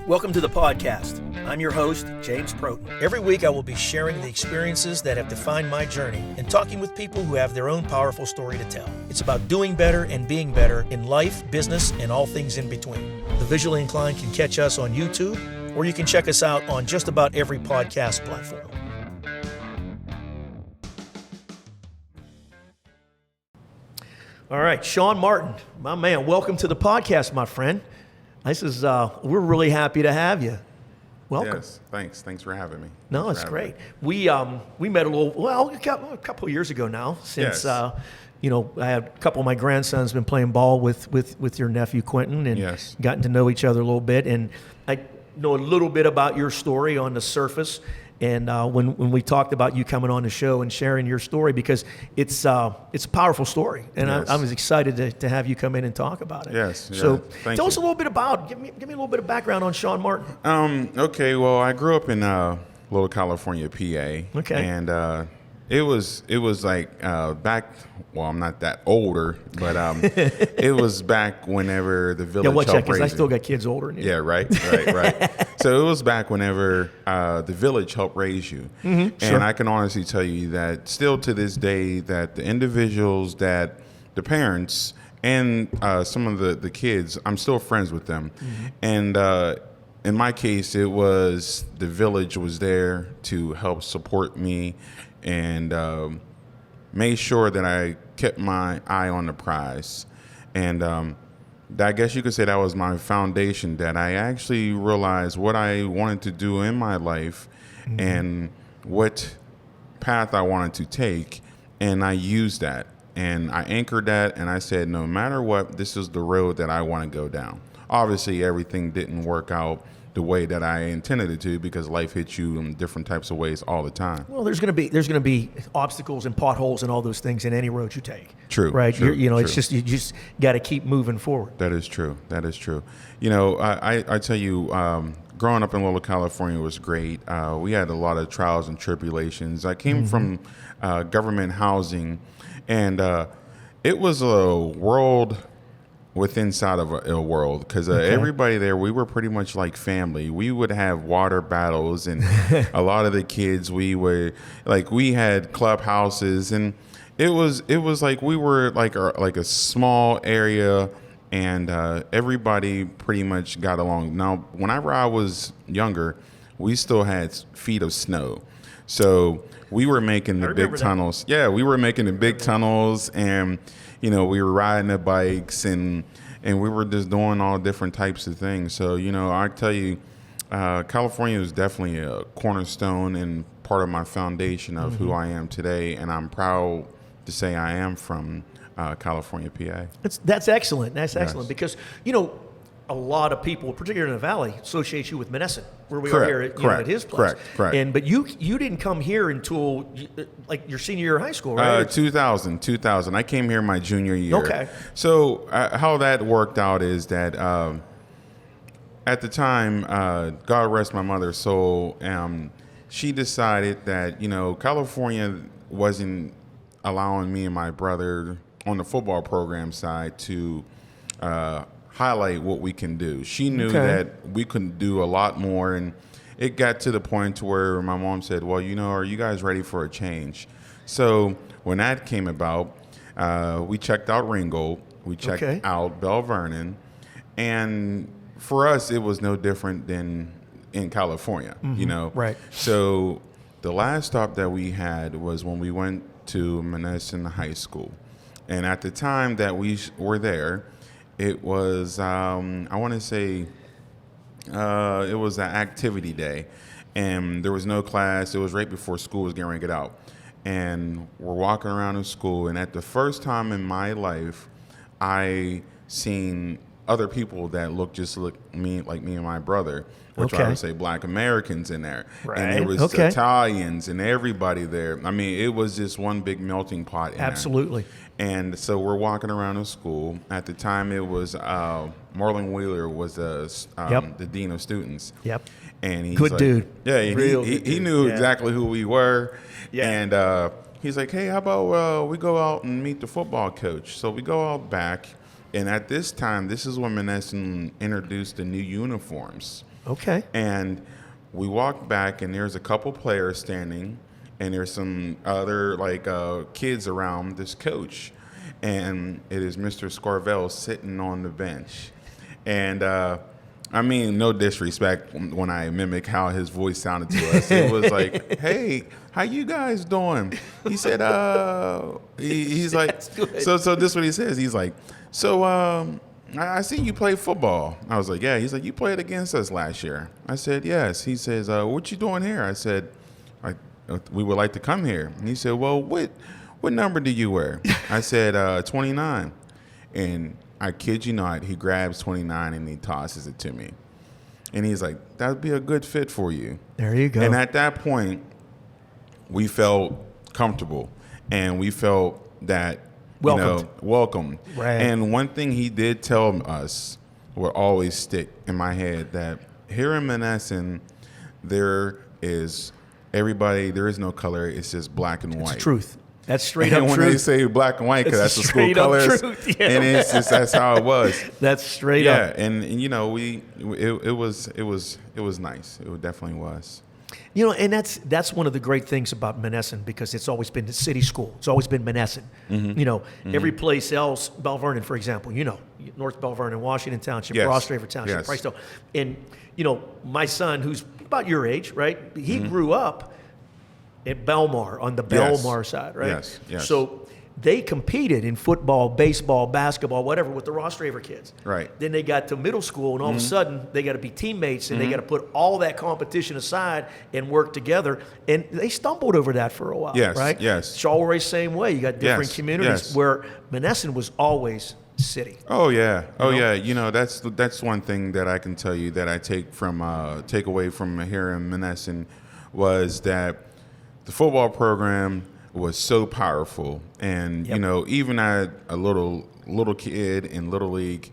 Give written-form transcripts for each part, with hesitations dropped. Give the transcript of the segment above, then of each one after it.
Welcome to the podcast. I'm your host, James Protin. Every week I will be sharing the experiences that have defined my journey and talking with people who have their own powerful story to tell. It's about doing better and being better in life, business, and all things in between. The visually inclined can catch us on YouTube, or you can check us out on just about every podcast platform. All right, Shawn Martin, my man, welcome to the podcast, my friend. This is, we're really happy to have you. Welcome. Yes, thanks. Thanks for having me. No, it's great. We met a couple of years ago now. Since yes. I had a couple of my grandsons been playing ball with your nephew Quentin, and yes. gotten to know each other a little bit. And I know a little bit about your story on the surface. And when we talked about you coming on the show and sharing your story, because it's a powerful story, and yes. I was excited to have you come in and talk about it. Yes. So yeah. tell us a little bit about. Give me a little bit of background on Shawn Martin. Okay. Well, I grew up in Little California, PA. Okay. And it was like back. Well, I'm not that older, but it was back whenever the village. Yeah, watch that, helped because I raise still you. got kids older than you. Yeah, right. So it was back whenever the village helped raise you. Mm-hmm, sure. And I can honestly tell you that still to this day, that the individuals that the parents and some of the kids, I'm still friends with them. Mm-hmm. And in my case, it was the village was there to help support me and made sure that I kept my eye on the prize. And I guess you could say that was my foundation, that I actually realized what I wanted to do in my life, mm-hmm. and what path I wanted to take. And I used that and I anchored that, and I said, no matter what, this is the road that I want to go down. Obviously, everything didn't work out the way that I intended it to, because life hits you in different types of ways all the time. Well, there's going to be obstacles and potholes and all those things in any road you take. True. Right. True, It's just, you just got to keep moving forward. That is true. I tell you, growing up in Little California was great. We had a lot of trials and tribulations. I came mm-hmm. from government housing, and it was a world inside of a world, because okay. everybody there, we were pretty much like family. We would have water battles, and a lot of the kids, we had clubhouses, and it was like we were like a small area, and everybody pretty much got along. Now, whenever I was younger, we still had feet of snow, so we were making the big tunnels. Yeah, we were making the big tunnels, and we were riding the bikes, and we were just doing all different types of things. So, I tell you, California is definitely a cornerstone and part of my foundation of mm-hmm. who I am today. And I'm proud to say I am from California, PA. That's excellent. That's excellent, yes. Because, a lot of people, particularly in the Valley, associate you with Monessen, where we correct, are here at his place. Correct. But you didn't come here until like your senior year of high school, right? 2000. I came here my junior year. Okay. So how that worked out is that at the time, God rest my mother's soul, she decided that California wasn't allowing me and my brother on the football program side to highlight what we can do. She knew okay. that we could do a lot more, and it got to the point to where my mom said, well, are you guys ready for a change? So when that came about, we checked out Ringgold, we checked okay. out Bell Vernon, and for us, it was no different than in California, mm-hmm. Right. So the last stop that we had was when we went to Monessen High School. And at the time that we were there, it was, I want to say, it was an activity day, and there was no class. It was right before school was getting ready to get out. And we're walking around in school, and at the first time in my life, I seen other people that looked like me and my brother, which okay. I would say Black Americans in there. Right. And there was okay. Italians and everybody there. I mean, it was just one big melting pot in absolutely. there. And so we're walking around in school. At the time, it was Marlon Wheeler was the dean of students. Yep. And he's good like, dude. Yeah, and he knew yeah. exactly who we were. Yeah. And he's like, hey, how about we go out and meet the football coach? So we go out back. And at this time, this is when Monessen introduced the new uniforms. Okay. And we walked back, and there's a couple players standing, and there's some other kids around this coach, and it is Mr. Scarvell sitting on the bench. And I mean, no disrespect when I mimic how his voice sounded to us. It was like, "Hey, how you guys doing?" He said, he's like, so this is what he says. He's like, "So I see you play football." I was like, "Yeah." He's like, "You played against us last year." I said, "Yes." He says, "What you doing here?" I said, "We would like to come here." And he said, "Well, what number do you wear?" I said, 29. And I kid you not, he grabs 29 and he tosses it to me. And he's like, "That would be a good fit for you." There you go. And at that point, we felt comfortable, and we felt that, welcome. Right. And one thing he did tell us will always stick in my head, that here in Monessen, there is no color. It's just black and white. It's truth. That's straight and up when truth. they say black and white, because that's the school straight up colors, truth, yeah. and it's just that's how it was. That's straight up. Yeah, and it was nice. It definitely was. And that's one of the great things about Monessen, because it's always been the city school. It's always been Monessen. Mm-hmm. Every place else, Bell Vernon, for example, North Bell Vernon, Washington Township, Yes. Rostraver Township, Yes. Pricedale. And, my son, who's about your age, right? He grew up at Belmar, on the Yes. Belmar side, right? Yes, yes. So they competed in football, baseball, basketball, whatever, with the Rostraver kids. Right. Then they got to middle school, and all of a sudden they got to be teammates, and they got to put all that competition aside and work together. And they stumbled over that for a while, Yes, right? yes. Charleroi, same way. You got different Yes, communities, yes. where Monessen was always city. Oh yeah, yeah. That's one thing that I can tell you that I take away from here in Monessen, was that the football program was so powerful, and even at a little kid in Little League,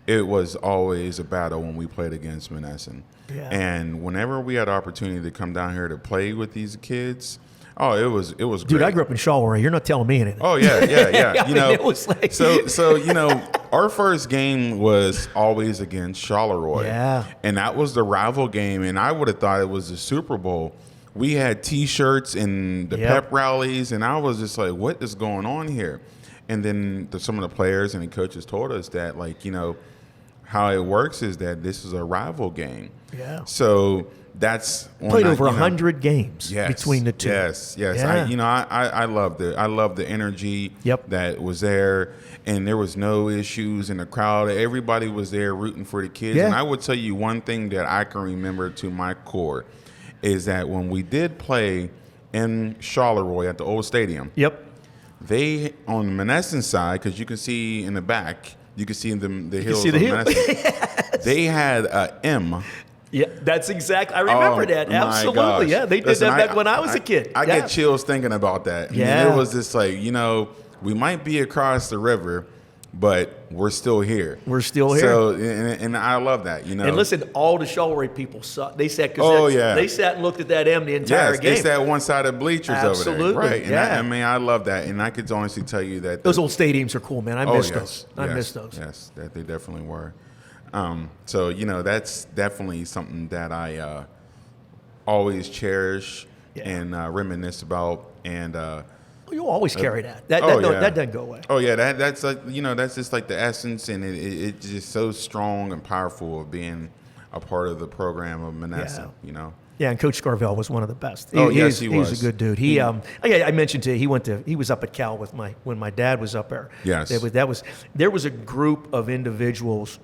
it was always a battle when we played against Monessen. Yeah. And whenever we had opportunity to come down here to play with these kids, it was great. Dude, I grew up in Charleroi. You're not telling me anything. Oh yeah. It was like so our first game was always against Charleroi. Yeah. And that was the rival game, and I would have thought it was the Super Bowl. We had T-shirts and the pep rallies, and I was just like, what is going on here? And then some of the players and the coaches told us that, how it works is that this is a rival game. Yeah. So that's played over 100 games between the two. Yes. Yeah. I loved it. I loved the energy that was there, and there was no issues in the crowd. Everybody was there rooting for the kids. Yeah. And I would tell you one thing that I can remember to my core is that when we did play in Charleroi at the old stadium, they, on the Monessen side, because you can see in the back, you can see the hills of Monessen, they had a M. Yeah, that's exactly. I remember that. Absolutely. Gosh. Yeah, they did that back when I was a kid. I get chills thinking about that. Yeah. It was just like, we might be across the river, but we're still here. We're still here. So, and I love that, And listen, all the Charleroi people saw. They sat. They sat and looked at that M the entire game. Yes, they sat one side of bleachers Absolutely. over there. Right. And Yeah. I love that. And I could honestly tell you that Those old stadiums are cool, man. I miss those. I miss those. Yes, that they definitely were. So, that's definitely something that I always cherish and reminisce about. And You'll always carry that. That doesn't go away. Oh yeah, that's like that's just like the essence, and it's just so strong and powerful of being a part of the program of Monessen. Yeah, and Coach Scarvell was one of the best. He was. He was a good dude. I mentioned to you, he was up at Cal with when my dad was up there. Yes. There was a group of individuals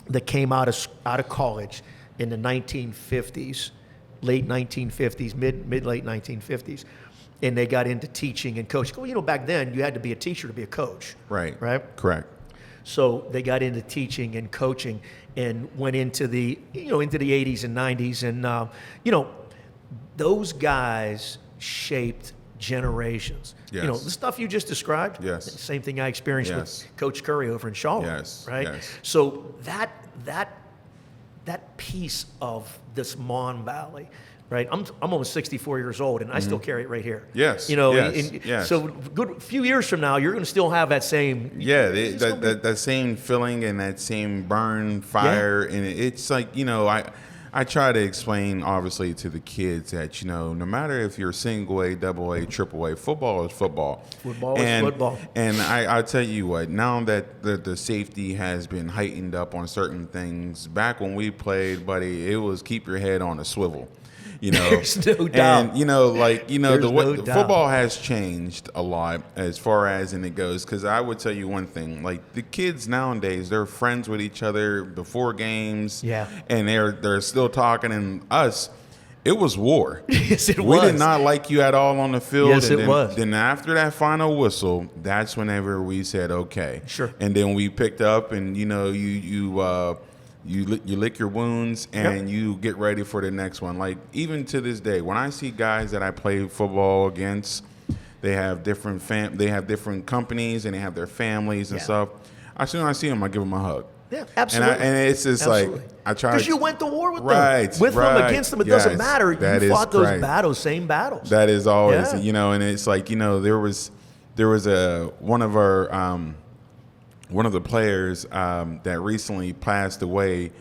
that came out of college in the 1950s, late 1950s, mid-late 1950s. And they got into teaching and coaching. Back then you had to be a teacher to be a coach. Right. Correct. So they got into teaching and coaching and went into the 80s and 90s. And, those guys shaped generations. Yes. The stuff you just described. Yes. Same thing I experienced with Coach Curry over in Charlotte. Yes. Right. Yes. So that piece of this Mon Valley. Right, I'm almost 64 years old, and I still carry it right here. Yes, yes. So good few years from now, you're going to still have that same. Yeah, that same feeling and that same burn fire, and it's like I try to explain, obviously, to the kids that, no matter if you're single A, double A, triple A, football is football. Football is football. And I tell you what, now that the safety has been heightened up on certain things, back when we played, buddy, it was keep your head on a swivel. There's no doubt. And football has changed a lot as far as it goes. Because I would tell you one thing: like the kids nowadays, they're friends with each other before games. Yeah. And they're still talking. And us, it was war. Yes, it was. We did not like you at all on the field. Yes, and it was. Then after that final whistle, that's whenever we said okay. Sure. And then we picked up, and you lick your wounds and you get ready for the next one. Like even to this day, when I see guys that I play football against, they have different companies and they have their families and stuff. As soon as I see them, I give them a hug. Yeah, absolutely. And it's just like I try because you went to war with them, with them, against them. It doesn't matter. You fought those battles, same battles. That is always, and it's like there was one of the players that recently passed away.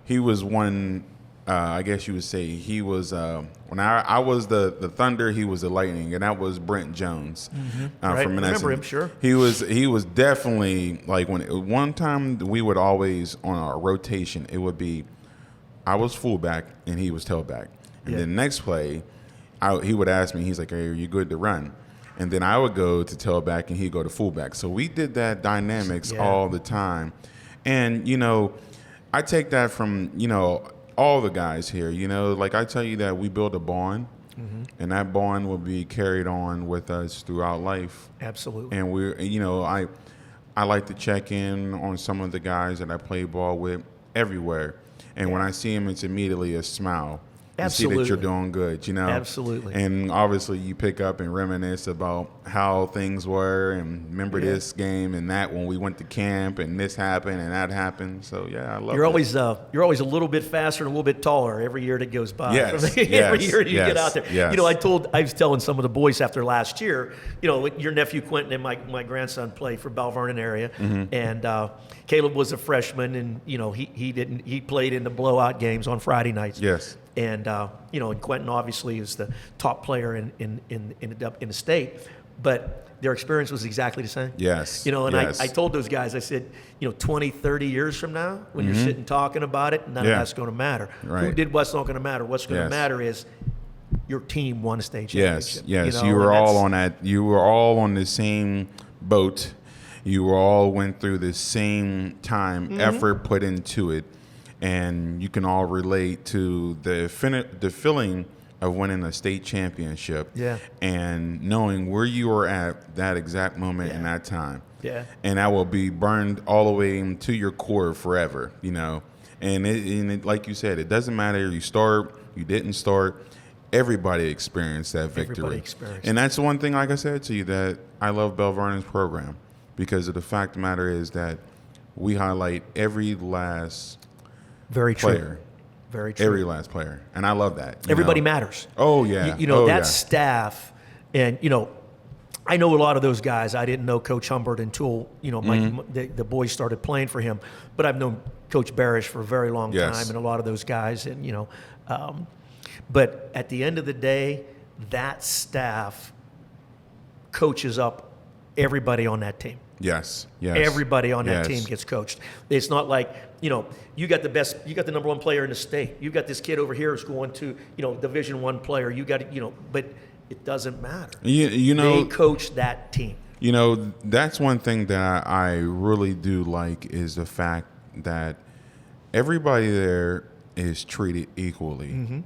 He was one. I guess you would say he was when I was the Thunder, he was the Lightning, and that was Brent Jones Right. from Maness. Remember him, sure. He was definitely like one time we would always on our rotation it would be I was fullback and he was tailback, and then next play he would ask me, he's like, "Hey, are you good to run?" And then I would go to tailback and he'd go to fullback. So we did that dynamics all the time, and I take that from all the guys here. Like I tell you that we build a bond, and that bond will be carried on with us throughout life. Absolutely. And I like to check in on some of the guys that I play ball with everywhere, and when I see them, it's immediately a smile. Absolutely. You see that you're doing good, Absolutely. And obviously you pick up and reminisce about how things were and remember this game and that when we went to camp and this happened and that happened. So, I love it. You're always a little bit faster and a little bit taller every year that goes by. Yes. Every year you get out there. Yes. I was telling some of the boys after last year, your nephew Quentin and my grandson play for Bell Vernon area. And Caleb was a freshman and, he played in the blowout games on Friday nights. Yes. And and Quentin obviously is the top player in the state, but their experience was exactly the same. Yes. I told those guys, I said, 20, 30 years from now, when you're sitting talking about it, none of that's going to matter. Right. Who did what's not going to matter. What's going to matter is your team won a state championship. Yes. You were all on that. You were all on the same boat. You all went through the same time, effort put into it. And you can all relate to the feeling of winning a state championship and knowing where you were at that exact moment in that time. Yeah. And that will be burned all the way to your core forever, And it, like you said, it doesn't matter you start, you didn't start. Everybody experienced that victory. Everybody experienced and that's the one thing, like I said to you, that I love Bell Vernon's program because of the fact of the matter is that we highlight every last Very true. player. Very true. Every last player. And I love that. Everybody matters. Oh, yeah. That staff. And, I know a lot of those guys. I didn't know Coach Humbert until, the boys started playing for him. But I've known Coach Barish for a very long time and a lot of those guys. And, but at the end of the day, that staff coaches up everybody on that team. Yes. Everybody on that team gets coached. It's not like, you got the number one player in the state. You got this kid over here who's going to, Division I player. You got but it doesn't matter. They coach that team. That's one thing that I really do like is the fact that everybody there is treated equally.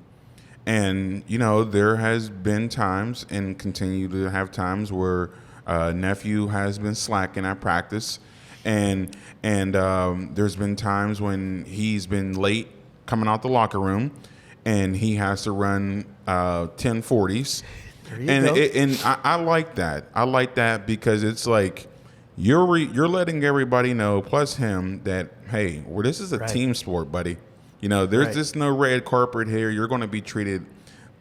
And, there has been times and continue to have times where nephew has been slacking at practice, and there's been times when he's been late coming out the locker room, and he has to run 10:40s. And I like that. I like that because it's like you're letting everybody know, plus him, that hey, this is a team sport, buddy. There's just no red carpet here. You're going to be treated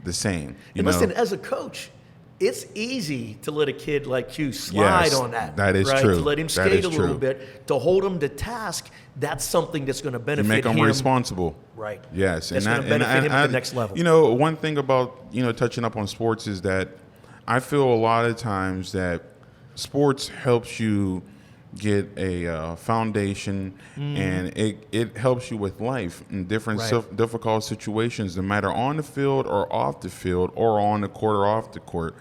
the same. Listen, as a coach, it's easy to let a kid like you slide on that. That is right? true. To let him That skate is a little true. bit, to hold him to task, that's something that's going to benefit Make them him. responsible. Right. Yes. That's going to benefit him at the next level. You know, one thing about, touching up on sports is that I feel a lot of times that sports helps you get a foundation, and it helps you with life in different difficult situations, no matter on the field or off the field or on the court or off the court.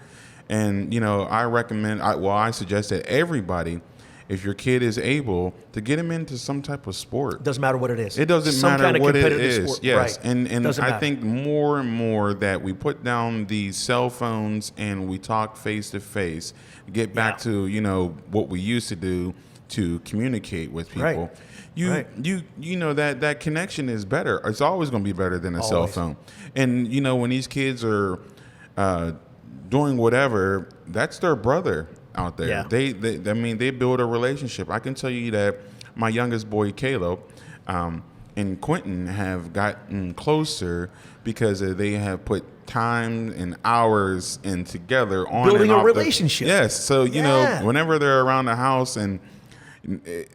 And, I suggest that everybody, if your kid is able, to get him into some type of sport. Doesn't matter what it is. It doesn't some matter kind of what it competitive is. Sport. Yes. Right. And I think more and more that we put down these cell phones and we talk face to face, get back to, what we used to do to communicate with people. That connection is better. It's always going to be better than a cell phone. And, when these kids are doing whatever, that's their brother out there. Yeah. They build a relationship. I can tell you that my youngest boy, Caleb, and Quentin have gotten closer because they have put time and hours in together on building and a off relationship. Yes. So, whenever they're around the house and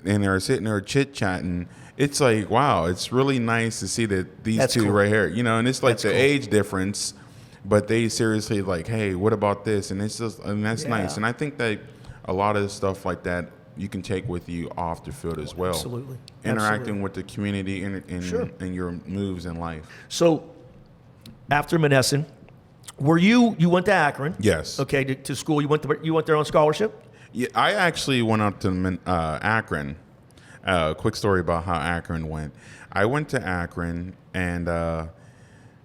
they're sitting there chit-chatting, it's like, wow, it's really nice to see that these two right here, and it's like the age difference, but they seriously like, hey, what about this? And that's nice. And I think that a lot of stuff like that you can take with you off the field as well. Absolutely. Interacting with the community in your moves in life. So after Monessen, you went to Akron? Yes. Okay, to school. You went there on scholarship? Yeah, I actually went up to Akron. Quick story about how Akron went. I went to Akron, and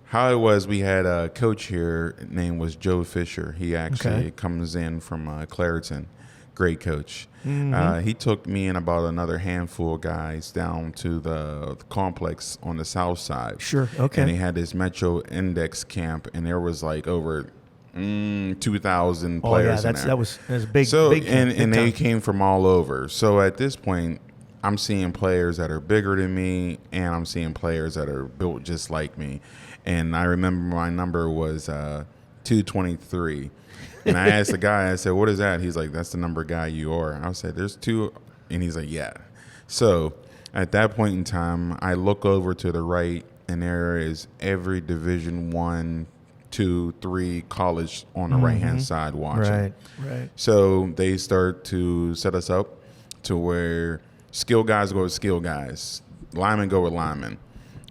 how it was, we had a coach here, name was Joe Fisher. He actually comes in from Clareton. Great coach. He took me and about another handful of guys down to the complex on the south side. Sure, okay. And he had this Metro Index camp, and there was like over 2,000 players in there. That was big. So, big and they came from all over. So at this point, I'm seeing players that are bigger than me, and I'm seeing players that are built just like me. And I remember my number was 223. And I asked the guy, I said, what is that? He's like, that's the number guy you are. I said, there's two. And he's like, yeah. So at that point in time, I look over to the right, and there is every Division 1, 2, 3 college on the right-hand side watching. Right. So they start to set us up to where skill guys go with skill guys, linemen go with linemen.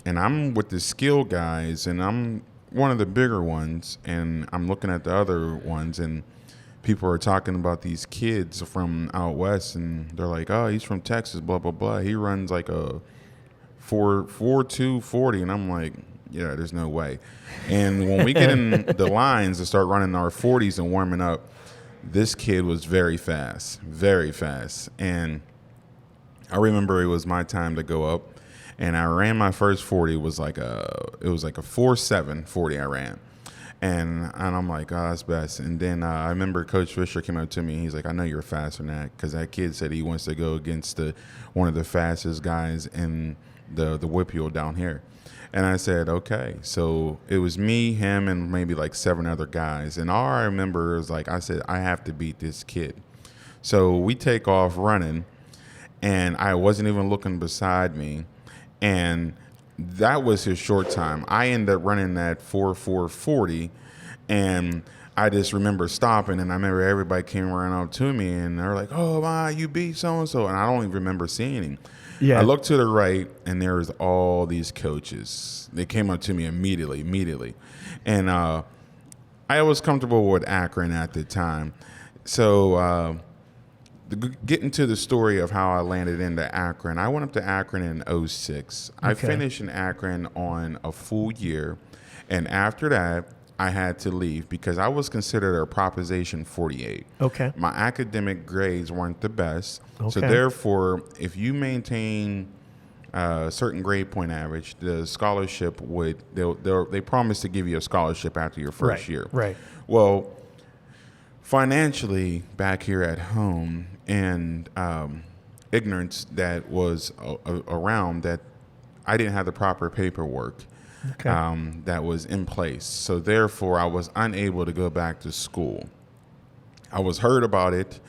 And I'm with the skill guys, and I'm one of the bigger ones, and I'm looking at the other ones, and people are talking about these kids from out west, and they're like, oh, he's from Texas, blah, blah, blah. He runs like a 4.2 40, and I'm like, yeah, there's no way. And when we get in the lines to start running our 40s and warming up, this kid was very fast. And I remember it was my time to go up, and I ran my first 40. It was like a 4.7 40 I ran. And I'm like, oh, that's best. And then I remember Coach Fisher came up to me. He's like, I know you're faster than that, because that kid said he wants to go against one of the fastest guys in the Whippeal down here. And I said, okay. So it was me, him, and maybe like 7 other guys. And all I remember is I said, I have to beat this kid. So we take off running, and I wasn't even looking beside me. And that was his short time. I ended up running that 4.40, and I just remember stopping, and I remember everybody came running up to me, and they were like, oh, my, you beat so-and-so. And I don't even remember seeing him. Yeah. I looked to the right, and there was all these coaches. They came up to me immediately. And I was comfortable with Akron at the time. So getting to the story of how I landed into Akron, I went up to Akron in 2006. Okay. I finished in Akron on a full year, and after that, I had to leave because I was considered a Proposition 48. Okay. My academic grades weren't the best, so therefore, if you maintain a certain grade point average, the scholarship they promise to give you a scholarship after your first year. Right. Well, financially, back here at home, and ignorance that was around, that I didn't have the proper paperwork. that was in place. So therefore, I was unable to go back to school. I was heard about it.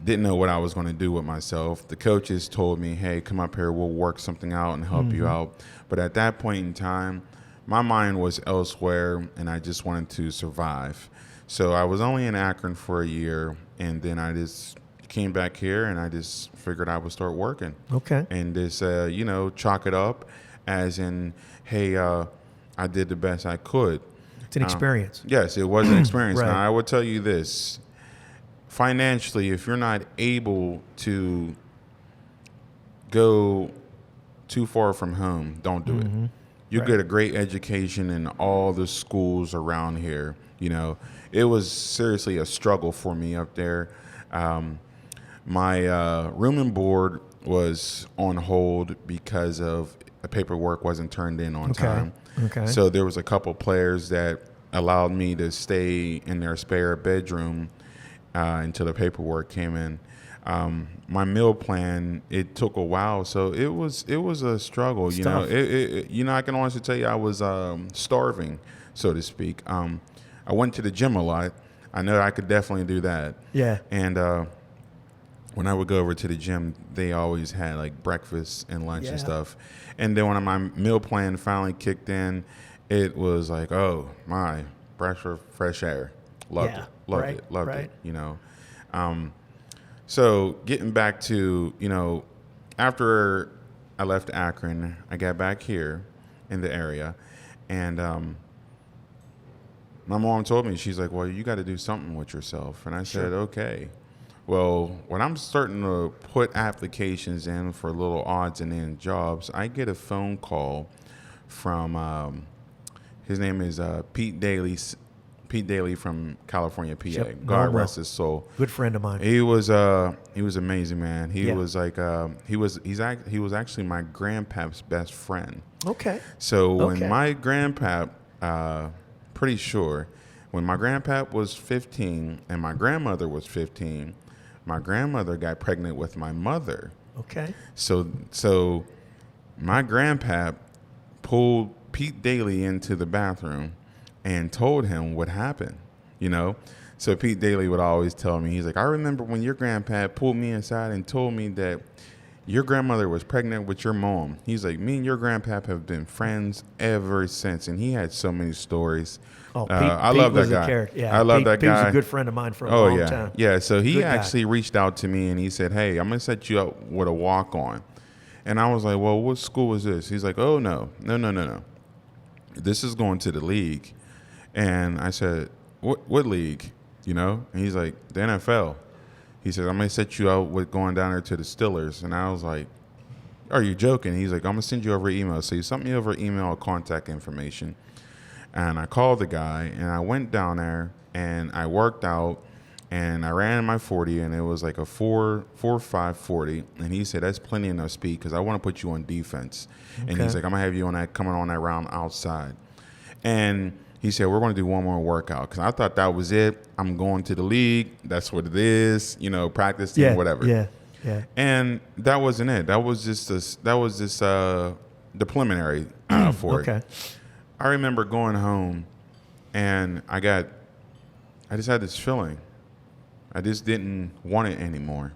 Didn't know what I was going to do with myself. The coaches told me, hey, come up here, we'll work something out and help you out. But at that point in time, my mind was elsewhere, and I just wanted to survive. So I was only in Akron for a year, and then I just came back here, and I just figured I would start working. Okay. And just, chalk it up as in, hey, I did the best I could. It's an experience. Yes, it was an experience. Right. Now, I would tell you this. Financially, if you're not able to go too far from home, don't do it. You get a great education in all the schools around here. You know, it was seriously a struggle for me up there. My room and board was on hold because of the paperwork wasn't turned in on time. Okay. So there was a couple players that allowed me to stay in their spare bedroom until the paperwork came in. My meal plan, it took a while, so it was a struggle. You know, I can honestly tell you I was starving, so to speak. I went to the gym a lot. I know I could definitely do that. Yeah. And when I would go over to the gym, they always had like breakfast and lunch and stuff. And then when my meal plan finally kicked in, it was like, oh my, fresh air. Loved it. You know. So getting back to, after I left Akron, I got back here in the area, and my mom told me, she's like, well, you got to do something with yourself. And I said, okay. Well, when I'm starting to put applications in for little odds and ends jobs, I get a phone call from, his name is Pete Daly from California, PA. Yep. God rest his soul. Good friend of mine. He was amazing, man. He was like he was actually my grandpa's best friend. Okay. So when my grandpa, pretty sure, when my grandpa was 15 and my grandmother was 15, my grandmother got pregnant with my mother. Okay. So my grandpa pulled Pete Daly into the bathroom and told him what happened, So Pete Daly would always tell me, he's like, I remember when your grandpa pulled me inside and told me that your grandmother was pregnant with your mom. He's like, me and your grandpa have been friends ever since. And he had so many stories. Oh, I love that guy. Yeah, I love that guy. He was a good friend of mine for a long time. Yeah, so he actually reached out to me and he said, hey, I'm going to set you up with a walk-on. And I was like, well, what school is this? He's like, oh, no. This is going to the league. And I said, what league? And he's like, the NFL. He said, I'm going to set you out with going down there to the Steelers. And I was like, are you joking? He's like, I'm going to send you over email. So he sent me over email contact information. And I called the guy, and I went down there, and I worked out, and I ran my 40, and it was like a 4.5 40. And he said, that's plenty enough speed because I want to put you on defense. Okay. And he's like, I'm going to have you coming on that round outside. And he said, we're going to do one more workout because I thought that was it. I'm going to the league. That's what it is, practicing, whatever. Yeah. And that wasn't it. That was just the preliminary for it. I remember going home and I just had this feeling. I just didn't want it anymore.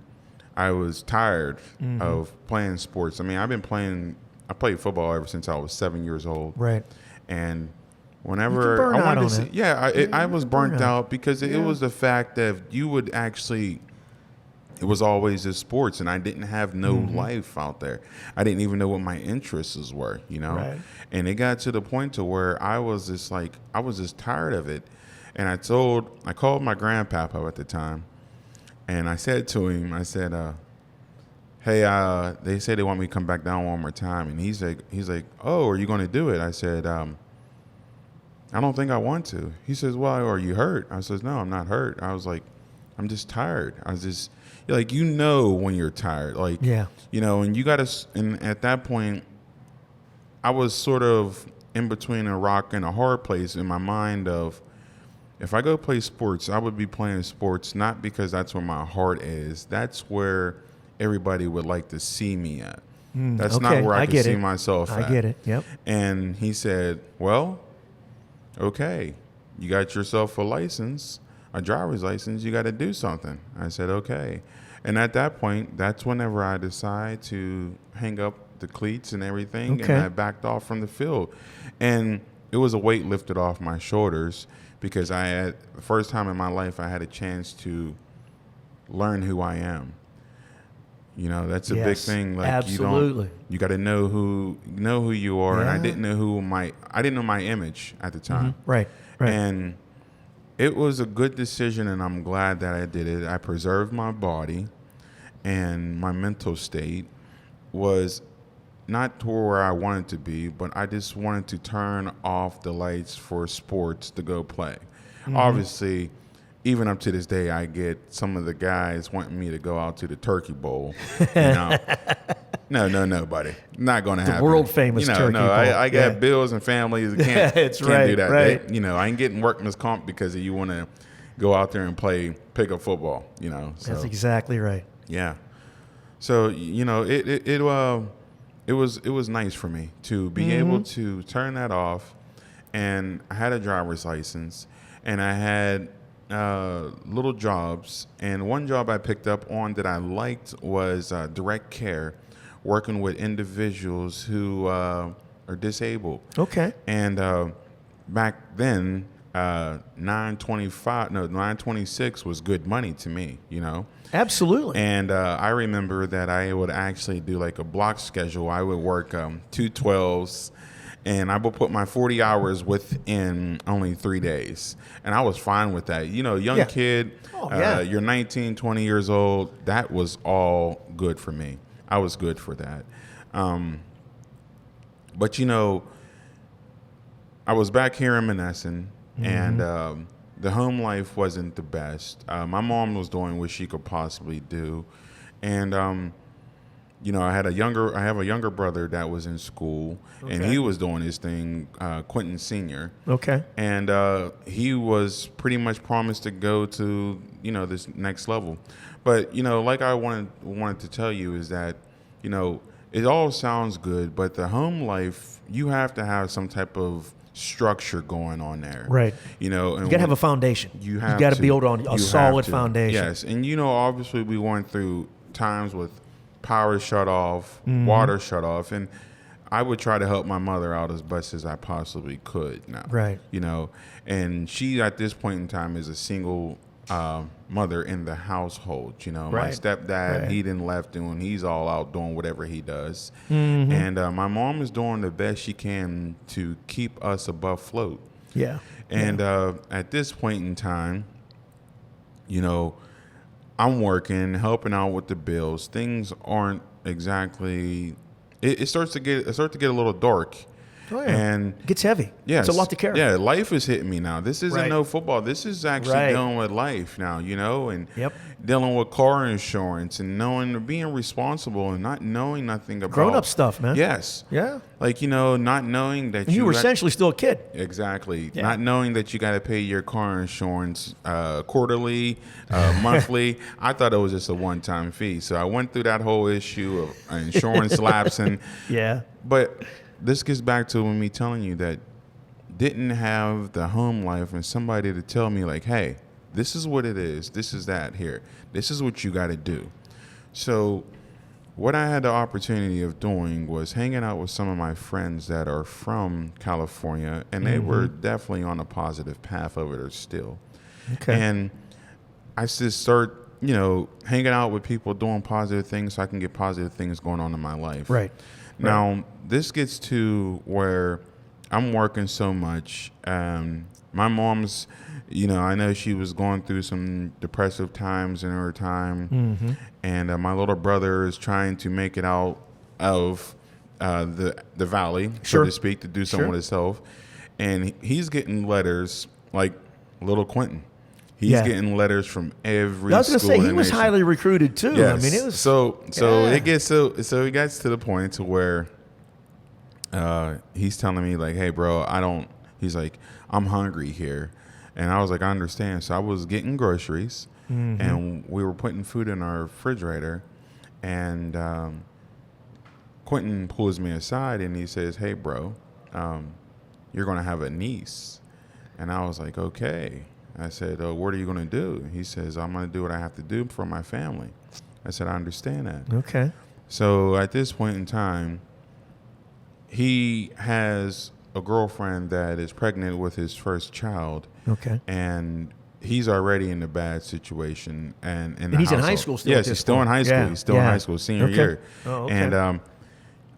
I was tired of playing sports. I mean, I played football ever since I was 7 years old. Right. And whenever I wanted to see, I was burnt out because it was the fact that you would actually, it was always just sports and I didn't have no life out there. I didn't even know what my interests were, Right. And it got to the point to where I was just tired of it. And I called my grandpapa at the time and I said to him, I said, hey, they say they want me to come back down one more time. And he's like, oh, are you going to do it? I said, I don't think I want to. He says, well, are you hurt? I says, no, I'm not hurt. I was like, I'm just tired. I was just like, when you're tired, like, and you got to, and at that point, I was sort of in between a rock and a hard place in my mind of, if I go play sports, I would be playing sports, not because that's where my heart is. That's where everybody would like to see me at. That's not where I can see myself at. I get it. Yep. And he said, well, okay, you got yourself a license, a driver's license, you got to do something. I said, okay. And at that point, that's whenever I decide to hang up the cleats and everything, and I backed off from the field. And it was a weight lifted off my shoulders because the first time in my life I had a chance to learn who I am. You know, that's a big thing. Like, absolutely. You got to know who you are. And I didn't know my image at the time. Right. And it was a good decision, and I'm glad that I did it. I preserved my body, and my mental state was not to where I wanted to be, but I just wanted to turn off the lights for sports to go play. Obviously, even up to this day, I get some of the guys wanting me to go out to the Turkey Bowl. No, buddy. Not going to happen. The world famous Turkey Bowl. I got bills and families. Can't do that. Right. I ain't getting workman's comp because you want to go out there and play pickup football. So, that's exactly right. Yeah. So it was nice for me to be able to turn that off, and I had a driver's license, and I had little jobs, and one job I picked up on that I liked was direct care, working with individuals who are disabled. And back then, $9.26 was good money to me, Absolutely. And I remember that I would actually do like a block schedule. I would work 2 12s, and I would put my 40 hours within only 3 days. And I was fine with that. Young kid, you're 19, 20 years old. That was all good for me. I was good for that. But, I was back here in Monessen, and the home life wasn't the best. My mom was doing what she could possibly do. And, I have a younger brother that was in school, and he was doing his thing, Quentin Sr. And he was pretty much promised to go to, this next level. But, like I wanted to tell you is that, it all sounds good, but the home life, you have to have some type of structure going on there. Right. And you got to have a foundation. You got to build on a solid foundation. Yes. And, obviously we went through times with power shut off, water shut off, and I would try to help my mother out as best as I possibly could now. Right. And she at this point in time is a single mother in the household. My stepdad, he didn't left doing, he's all out doing whatever he does. And my mom is doing the best she can to keep us above float. Yeah. And at this point in time, I'm working, helping out with the bills. Things aren't exactly. It starts to get a little dark. Oh, yeah. And it gets heavy. Yes, it's a lot to carry. Yeah, life is hitting me now. This isn't no football. This is actually dealing with life now, and dealing with car insurance and being responsible and not knowing nothing about grown-up stuff, man. Yes. Yeah. Like, not knowing that you were essentially still a kid. Exactly. Yeah. Not knowing that you got to pay your car insurance quarterly, monthly. I thought it was just a one-time fee. So I went through that whole issue of insurance lapsing. Yeah. But this gets back to me telling you that didn't have the home life and somebody to tell me like, hey, this is what it is. This is that here. This is what you got to do. So what I had the opportunity of doing was hanging out with some of my friends that are from California, and they were definitely on a positive path over there still. And I just start, hanging out with people doing positive things so I can get positive things going on in my life. Right. Now, this gets to where I'm working so much. My mom's, I know she was going through some depressive times in her time. And my little brother is trying to make it out of the valley, so to speak, to do something with himself. And he's getting letters like little Quentin. He's getting letters from every. I was going to say he was nation. highly recruited too. Yes. I mean, it was so it gets to the point to where he's telling me like, hey, bro, he's like, I'm hungry here, and I was like, I understand. So I was getting groceries, and we were putting food in our refrigerator, and Quentin pulls me aside and he says, "Hey, bro, you're going to have a niece." And I was like, "Okay." I said, "Oh, what are you going to do?" He says, "I'm going to do what I have to do for my family." I said, "I understand that." Okay. So at this point in time, he has a girlfriend that is pregnant with his first child. Okay. And he's already in a bad situation. And he's in high school still. Yes, he's still in high school. Yeah. He's still in high school, senior year. Oh, okay. And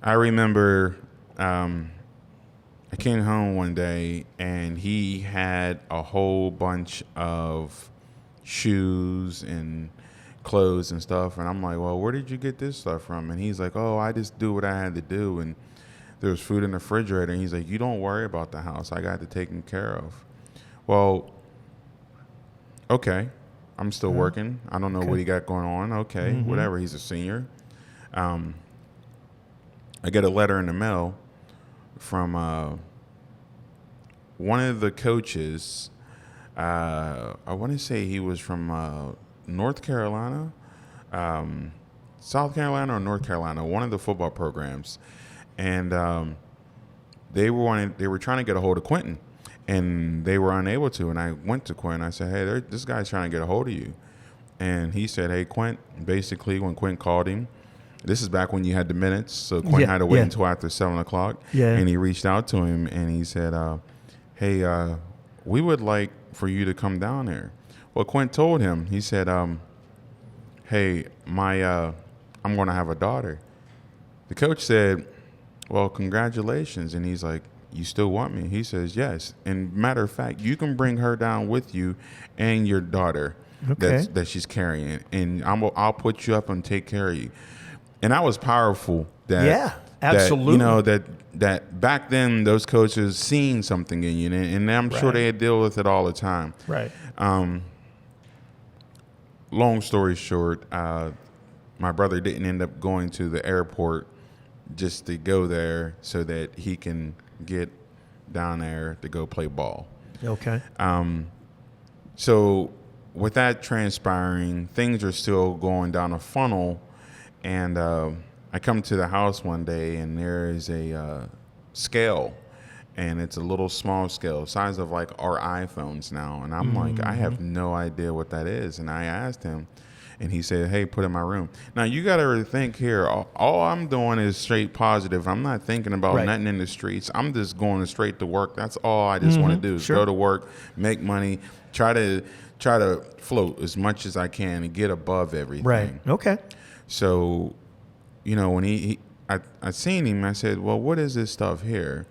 I remember I came home one day and he had a whole bunch of shoes and clothes and stuff. And I'm like, "Well, where did you get this stuff from?" And he's like, "Oh, I just do what I had to do." And there was food in the refrigerator. And he's like, "You don't worry about the house. I got it taken care of." Well, okay. I'm still working. I don't know what he got going on. Okay, whatever. He's a senior. I get a letter in the mail from one of the coaches. I want to say he was from North Carolina, South Carolina or North Carolina, one of the football programs. And they were trying to get a hold of Quentin. And they were unable to. And I went to Quint. I said, "Hey, this guy's trying to get a hold of you." And he said, "Hey, Quint." Basically, when Quint called him, this is back when you had the minutes. So Quint had to wait until after 7 o'clock. Yeah. And he reached out to him and he said, "Hey, we would like for you to come down there." Well, Quint told him, he said, "Hey, I'm going to have a daughter." The coach said, "Well, congratulations." And he's like, "You still want me?" He says, "Yes. And matter of fact, you can bring her down with you and your daughter that she's carrying. And I'll put you up and take care of you." And that was powerful. Absolutely. That back then those coaches seen something in you. And I'm sure they deal with it all the time. Right. Long story short, my brother didn't end up going to the airport just to go there so that he can get down there to go play ball. Okay. So with that transpiring, things are still going down a funnel. And I come to the house one day and there is a scale. And it's a little small scale, size of like our iPhones now. And I'm like, I have no idea what that is. And I asked him. And he said, "Hey, put it in my room." Now, you got to think here, all I'm doing is straight positive. I'm not thinking about nothing in the streets. I'm just going straight to work. That's all I just want to do is go to work, make money, try to float as much as I can and get above everything. Right. Okay. So, when I seen him, I said, "Well, what is this stuff here?"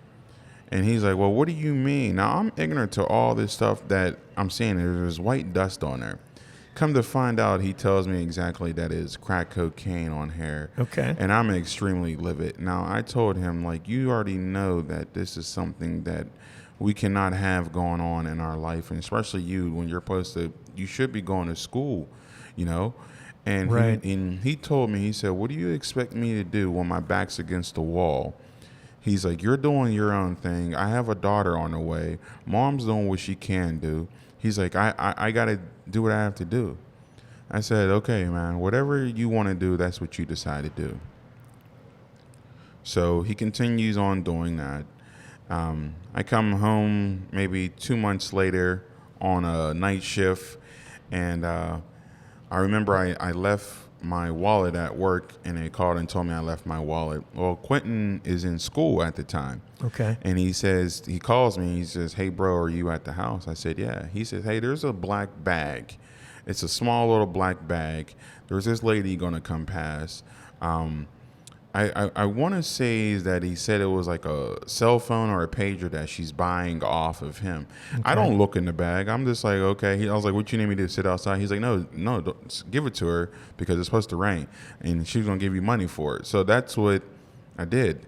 And he's like, "Well, what do you mean?" Now, I'm ignorant to all this stuff that I'm seeing. There's white dust on there. Come to find out, he tells me exactly that is crack cocaine on here. Okay. And I'm extremely livid. Now, I told him, like, you already know that this is something that we cannot have going on in our life, and especially you when you should be going to school, And he told me, he said, "What do you expect me to do when my back's against the wall?" He's like, "You're doing your own thing. I have a daughter on the way. Mom's doing what she can do." He's like, I got to do what I have to do. I said, "Okay, man, whatever you want to do, that's what you decide to do." So he continues on doing that. I come home maybe 2 months later on a night shift, and I remember I left my wallet at work, and they called and told me I left my wallet. Well, Quentin is in school at the time. Okay. And he calls me, he says, "Hey, bro, are you at the house?" I said, "Yeah." He says, "Hey, there's a black bag. It's a small little black bag. There's this lady going to come past. I want to say that he said it was like a cell phone or a pager that she's buying off of him." Okay. I don't look in the bag. I'm just like, okay. I was like, "What you need me to sit outside?" He's like, no, don't, give it to her because it's supposed to rain and she's going to give you money for it. So that's what I did.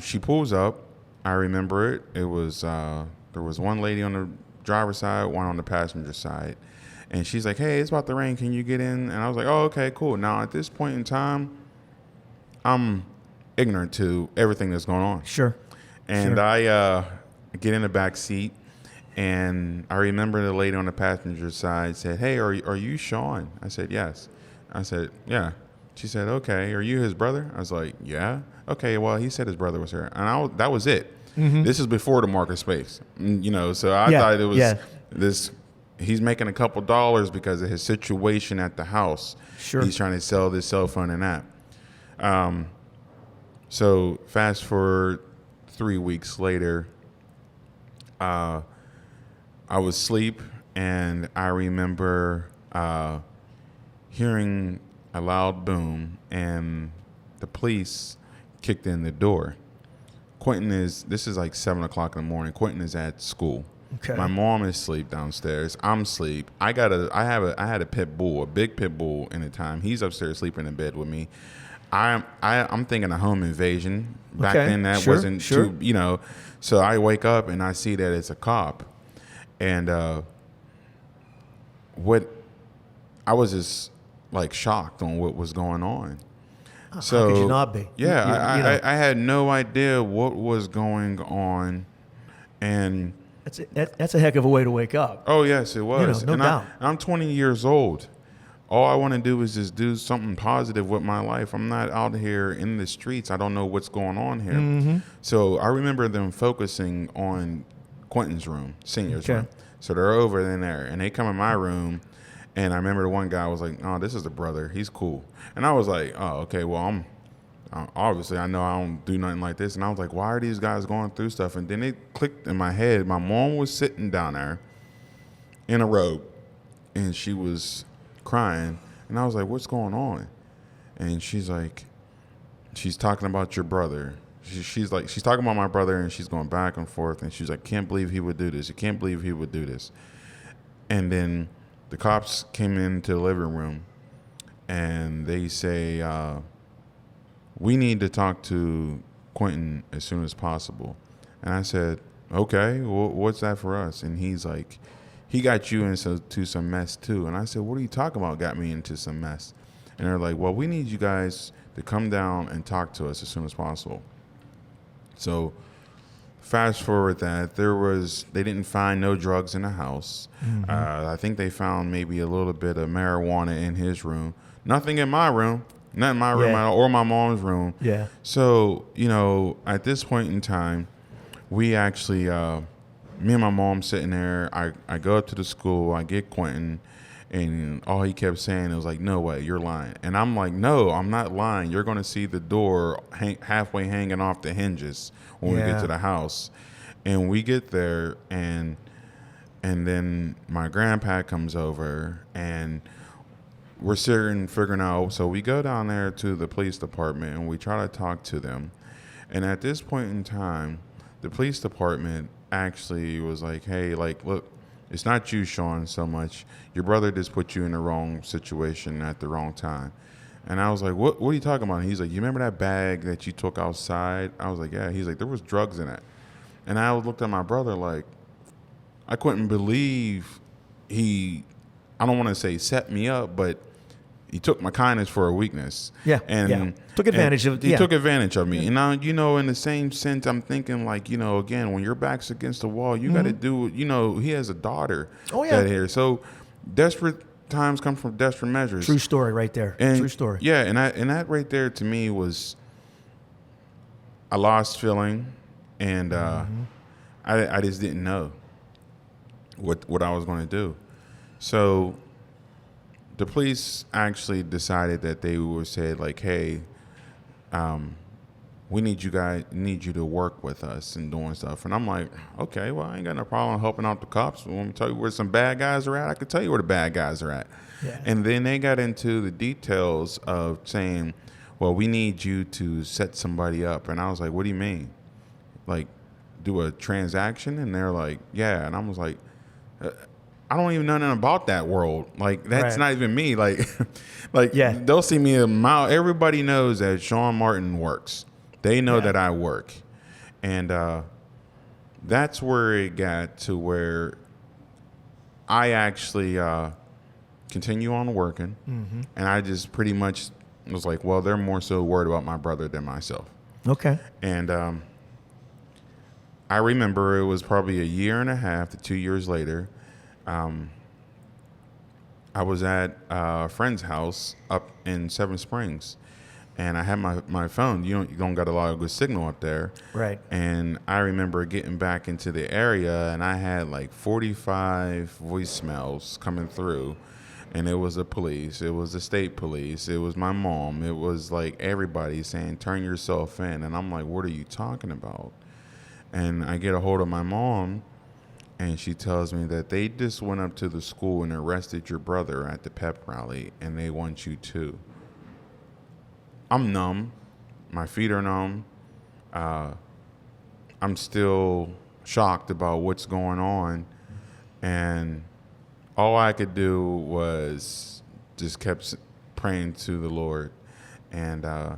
She pulls up. I remember it. It was, there was one lady on the driver's side, one on the passenger side. And she's like, "Hey, it's about to rain. Can you get in?" And I was like, "Oh, okay, cool." Now at this point in time, I'm ignorant to everything that's going on. Sure. And I get in the back seat, and I remember the lady on the passenger side said, "Hey, are you Shawn?" I said, "Yes." I said, "Yeah." She said, okay, are you his brother? I was like, yeah. Okay, well, he said his brother was here. And that was it. This is before the market space, so I thought it was this. He's making a couple dollars because of his situation at the house. Sure. He's trying to sell this cell phone and app. So fast forward 3 weeks later, I was asleep, and I remember hearing a loud boom, and the police kicked in the door. This is like 7 o'clock in the morning. Quentin is at school. Okay. My mom is asleep downstairs. I'm asleep. I had a pit bull, a big pit bull in the time. He's upstairs sleeping in bed with me. I'm thinking a home invasion. Back then that wasn't too, so I wake up and I see that it's a cop. And I was just like shocked on what was going on. So how could you not be? Yeah, I had no idea what was going on, and that's a heck of a way to wake up. Oh yes, it was. No doubt. I'm 20 years old. All I want to do is just do something positive with my life. I'm not out here in the streets. I don't know what's going on here. So I remember them focusing on Quentin's room, senior's room. So they're over in there, and they come in my room, and I remember the one guy was like, "Oh, this is the brother. He's cool." And I was like, "Oh, okay. Well, obviously I know I don't do nothing like this." And I was like, "Why are these guys going through stuff?" And then it clicked in my head. My mom was sitting down there in a robe, and she was crying, and I was like, "What's going on?" And she's like, "She's talking about your brother." She's talking about my brother, and she's going back and forth, and she's like, "Can't believe he would do this. You can't believe he would do this." And then the cops came into the living room, and they say, "We need to talk to Quentin as soon as possible." And I said, "Okay, well, what's that for us?" And he's like, "He got you into some mess too." And I said, "What are you talking about? Got me into some mess?" And they're like, "Well, we need you guys to come down and talk to us as soon as possible." So fast forward that they didn't find no drugs in the house. I think they found maybe a little bit of marijuana in his room. Nothing in my room. Not in my room at all, or my mom's room. Yeah. So, at this point in time, we actually, me and my mom sitting there, I go up to the school, I get Quentin, and all he kept saying was like, "No way, you're lying." And I'm like, "No, I'm not lying. You're going to see the door halfway hanging off the hinges when we get to the house." And we get there, and then my grandpa comes over, and we're figuring out. So we go down there to the police department, and we try to talk to them. And at this point in time, the police department actually was like, "Hey, look, it's not you, Shawn, so much. Your brother just put you in the wrong situation at the wrong time." And I was like, what are you talking about? And he's like, "You remember that bag that you took outside?" I was like, "Yeah." He's like, "There was drugs in it." And I looked at my brother like, I couldn't believe I don't want to say set me up, but he took my kindness for a weakness. Yeah. And took advantage of it. He took advantage of me. And now, in the same sense, I'm thinking again, when your back's against the wall, you got to do, he has a daughter. Oh, yeah. Here. So desperate times come from desperate measures. True story right there. True story. Yeah. And that right there to me was a lost feeling. And I just didn't know what I was going to do. So the police actually decided that they were said like, "Hey, we need you to work with us and doing stuff." And I'm like, "Okay, well, I ain't got no problem helping out the cops. Want me to tell you where some bad guys are at? I can tell you where the bad guys are at." Yeah. And then they got into the details of saying, "Well, we need you to set somebody up." And I was like, "What do you mean? Like, do a transaction?" And they're like, "Yeah." And I was like, I don't even know nothing about that world. Like, that's not even me. Like, they'll see me a mile. Everybody knows that Shawn Martin works. They know that I work. And that's where it got to where I actually continue on working. And I just pretty much was like, well, they're more so worried about my brother than myself. Okay. And I remember it was probably a year and a half to 2 years later. I was at a friend's house up in Seven Springs, and I had my phone. You don't got a lot of good signal up there. Right. And I remember getting back into the area, and I had like 45 voicemails coming through. And it was the police, it was the state police, it was my mom, it was like everybody saying, turn yourself in. And I'm like, what are you talking about? And I get a hold of my mom, and she tells me that they just went up to the school and arrested your brother at the pep rally, and they want you too. I'm numb. My feet are numb. I'm still shocked about what's going on. And all I could do was just kept praying to the Lord. And I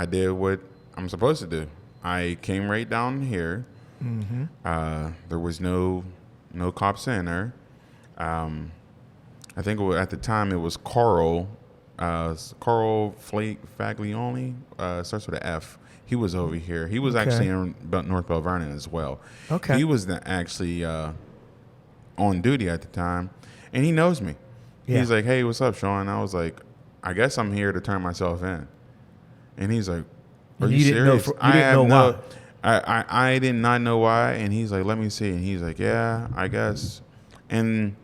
did what I'm supposed to do. I came right down here. Mm-hmm. There was no cops in there. I think at the time it was Carl Faglione, starts with an F. He was over here. He was actually in North Bell Vernon as well. Okay. He was actually on duty at the time, and he knows me. Yeah. He's like, hey, what's up, Shawn? I was like, I guess I'm here to turn myself in. And he's like, are you serious? You didn't know why? I did not know why. And he's like, let me see. And he's like, yeah, I guess. And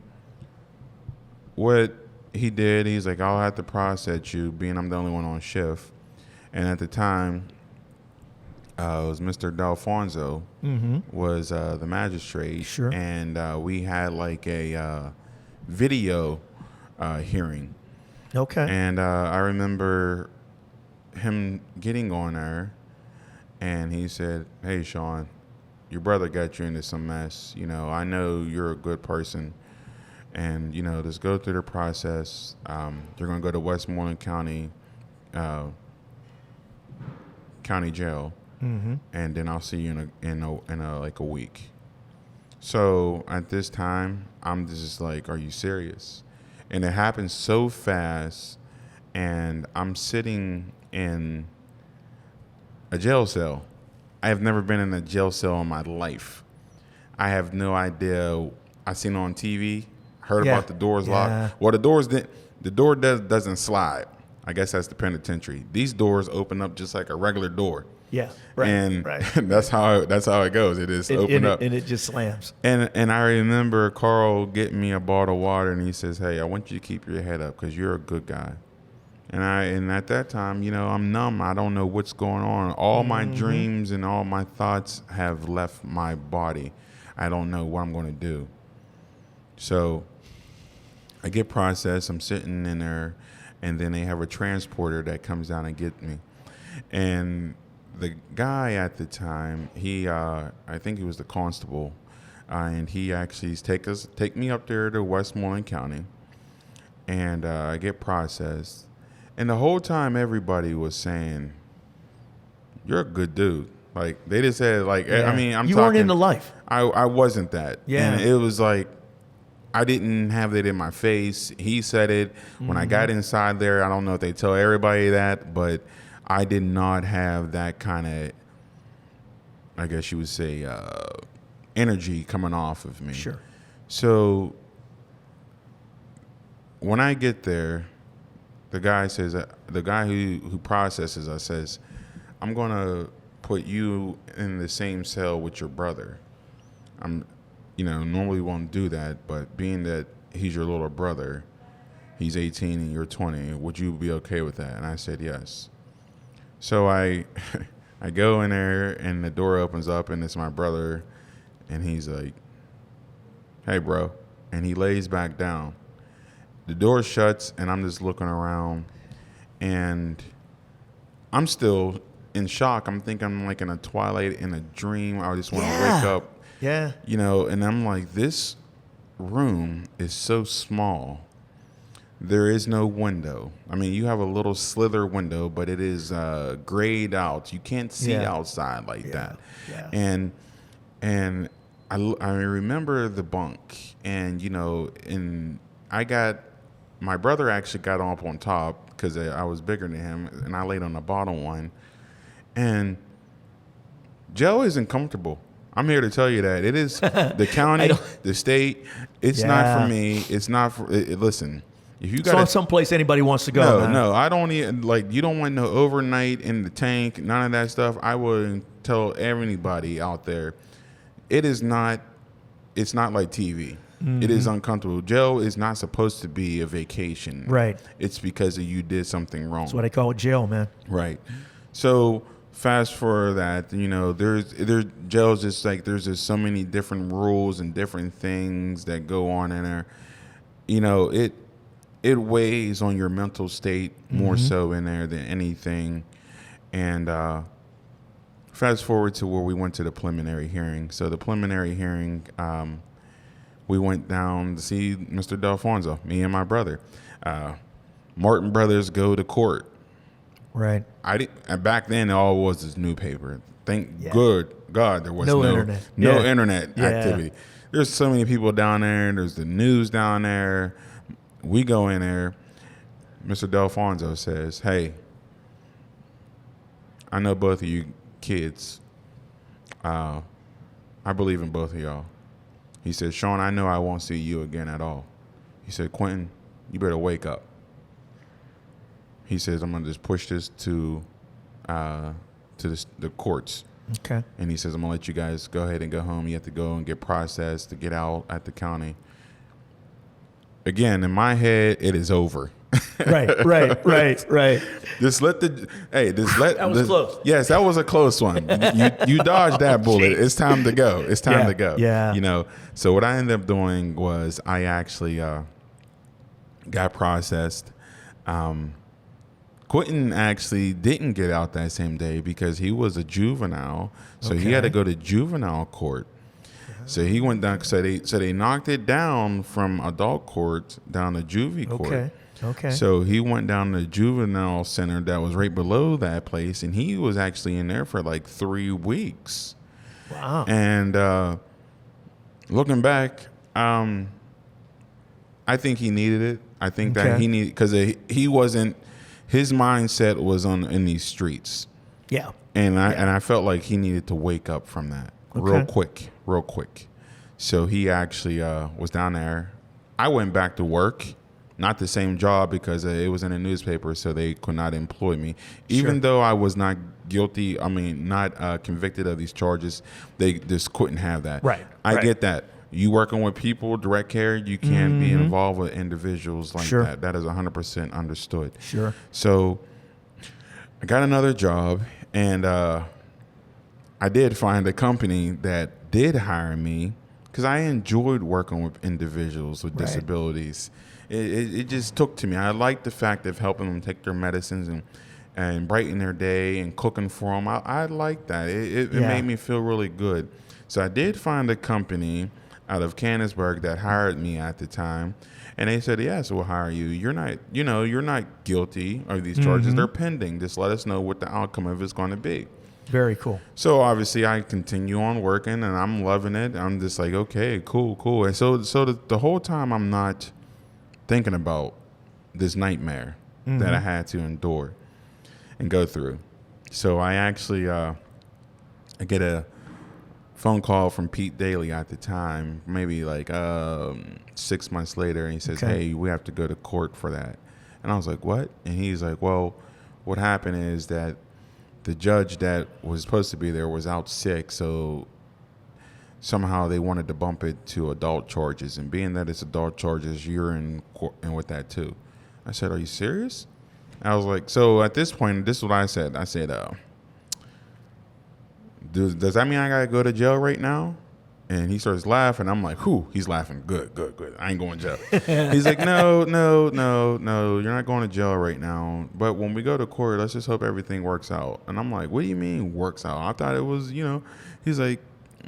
what he did, he's like, I'll have to process you, being I'm the only one on shift. And at the time, it was Mr. D'Alfonso was the magistrate. Sure. And we had like a video hearing. Okay. And I remember him getting on there, and he said, hey, Shawn, your brother got you into some mess. You know, I know you're a good person. And, you know, just go through the process. You're going to go to Westmoreland County Jail. Mm-hmm. And then I'll see you in a week. So at this time, I'm just like, are you serious? And it happened so fast, and I'm sitting in a jail cell. I have never been in a jail cell in my life. I have no idea. I seen it on TV, heard about the doors locked. Well, the door doesn't slide. I guess that's the penitentiary. These doors open up just like a regular door. Yeah, right. And right. that's how it goes. It is open up, and it just slams. And I remember Carl getting me a bottle of water, and he says, "Hey, I want you to keep your head up because you're a good guy." And at that time, you know, I'm numb. I don't know what's going on. All my dreams and all my thoughts have left my body. I don't know what I'm going to do. So I get processed. I'm sitting in there, and then they have a transporter that comes down and gets me. And the guy at the time, I think he was the constable, and he actually take me up there to Westmoreland County, and I get processed. And the whole time, everybody was saying, "You're a good dude." Like they just said, like I mean, you weren't into life. I wasn't that. Yeah. And it was like I didn't have that in my face. He said it when I got inside there. I don't know if they tell everybody that, but I did not have that kind of, I guess you would say, energy coming off of me. Sure. So when I get there, the guy says, the guy who processes us says, I'm going to put you in the same cell with your brother. Normally won't do that, but being that he's your little brother, he's 18 and you're 20, would you be okay with that? And I said, yes. So I go in there, and the door opens up, and it's my brother, and he's like, hey, bro. And he lays back down. The door shuts, and I'm just looking around, and I'm still in shock. I'm thinking I'm like in a twilight, in a dream. I just want to wake up. Yeah. You know, and I'm like, this room is so small. There is no window. I mean, you have a little slither window, but it is grayed out. You can't see outside like that. Yeah. And I remember the bunk, and my brother actually got up on top because I was bigger than him, and I laid on the bottom one. And jail isn't comfortable. I'm here to tell you that. It is the county, the state. It's not for me. It's not for, listen, if you got It's not someplace anybody wants to go. No, I don't even, like, you don't want no overnight in the tank, none of that stuff. I wouldn't tell anybody out there. It's not like TV. Mm-hmm. It is uncomfortable. Jail is not supposed to be a vacation. Right. It's because you did something wrong. That's what I call it, jail, man. Right. So fast forward that, there's jails, just like there's just so many different rules and different things that go on in there. It weighs on your mental state more so in there than anything. And fast forward to where we went to the preliminary hearing. So the preliminary hearing, we went down to see Mr. Delfonso, me and my brother. Martin brothers go to court. Right. And back then, all it was this newspaper. Thank good God there was no internet. Internet activity. There's so many people down there. There's the news down there. We go in there. Mr. Delfonso says, "Hey, I know both of you kids. I believe in both of y'all." He said, "Shawn, I know I won't see you again at all." He said, "Quentin, you better wake up." He says, "I'm going to just push this to the courts." Okay. And he says, "I'm going to let you guys go ahead and go home. You have to go and get processed to get out at the county." Again, in my head, it is over. Right. That was close. Yes, that was a close one. You dodged that bullet. It's time to go. It's time to go. Yeah. So what I ended up doing was I actually got processed. Quentin actually didn't get out that same day because he was a juvenile, so he had to go to juvenile court. So he went down. So they knocked it down from adult court down to juvie court. Okay. So he went down to the juvenile center that was right below that place, and he was actually in there for like 3 weeks. Wow. And looking back, I think he needed it. I think that he needed, because he wasn't. His mindset was in these streets. Yeah. And I felt like he needed to wake up from that real quick. So he actually was down there. I went back to work, not the same job because it was in a newspaper, so they could not employ me. Even though I was not guilty, not convicted of these charges, they just couldn't have that. Right. I get that. You working with people, direct care, you can't be involved with individuals like that. That is 100% understood. Sure. So I got another job, and I did find a company that did hire me because I enjoyed working with individuals with disabilities. It just took to me. I liked the fact of helping them take their medicines and brighten their day and cooking for them. I liked that. It made me feel really good. So I did find a company out of Canonsburg that hired me at the time, and they said, "Yes, we'll hire you. You're not guilty of these charges. They're pending. Just let us know what the outcome of it's going to be." Very cool. So obviously I continue on working, and I'm loving it. I'm just like, okay, cool. And so the whole time I'm not thinking about this nightmare that I had to endure and go through. So I actually I get a phone call from Pete Daly at the time, maybe like 6 months later, and he says, "Hey, we have to go to court for that." And I was like, "What?" And he's like, "Well, what happened is that the judge that was supposed to be there was out sick, so somehow they wanted to bump it to adult charges, and being that it's adult charges, you're in court and with that too." I said, "Are you serious?" I was like, so at this point, this is what I said. I said, does that mean I gotta go to jail right now? And he starts laughing. I'm like, whew, he's laughing. Good. I ain't going to jail. He's like, no, you're not going to jail right now. But when we go to court, let's just hope everything works out. And I'm like, what do you mean works out? I thought it was, he's like,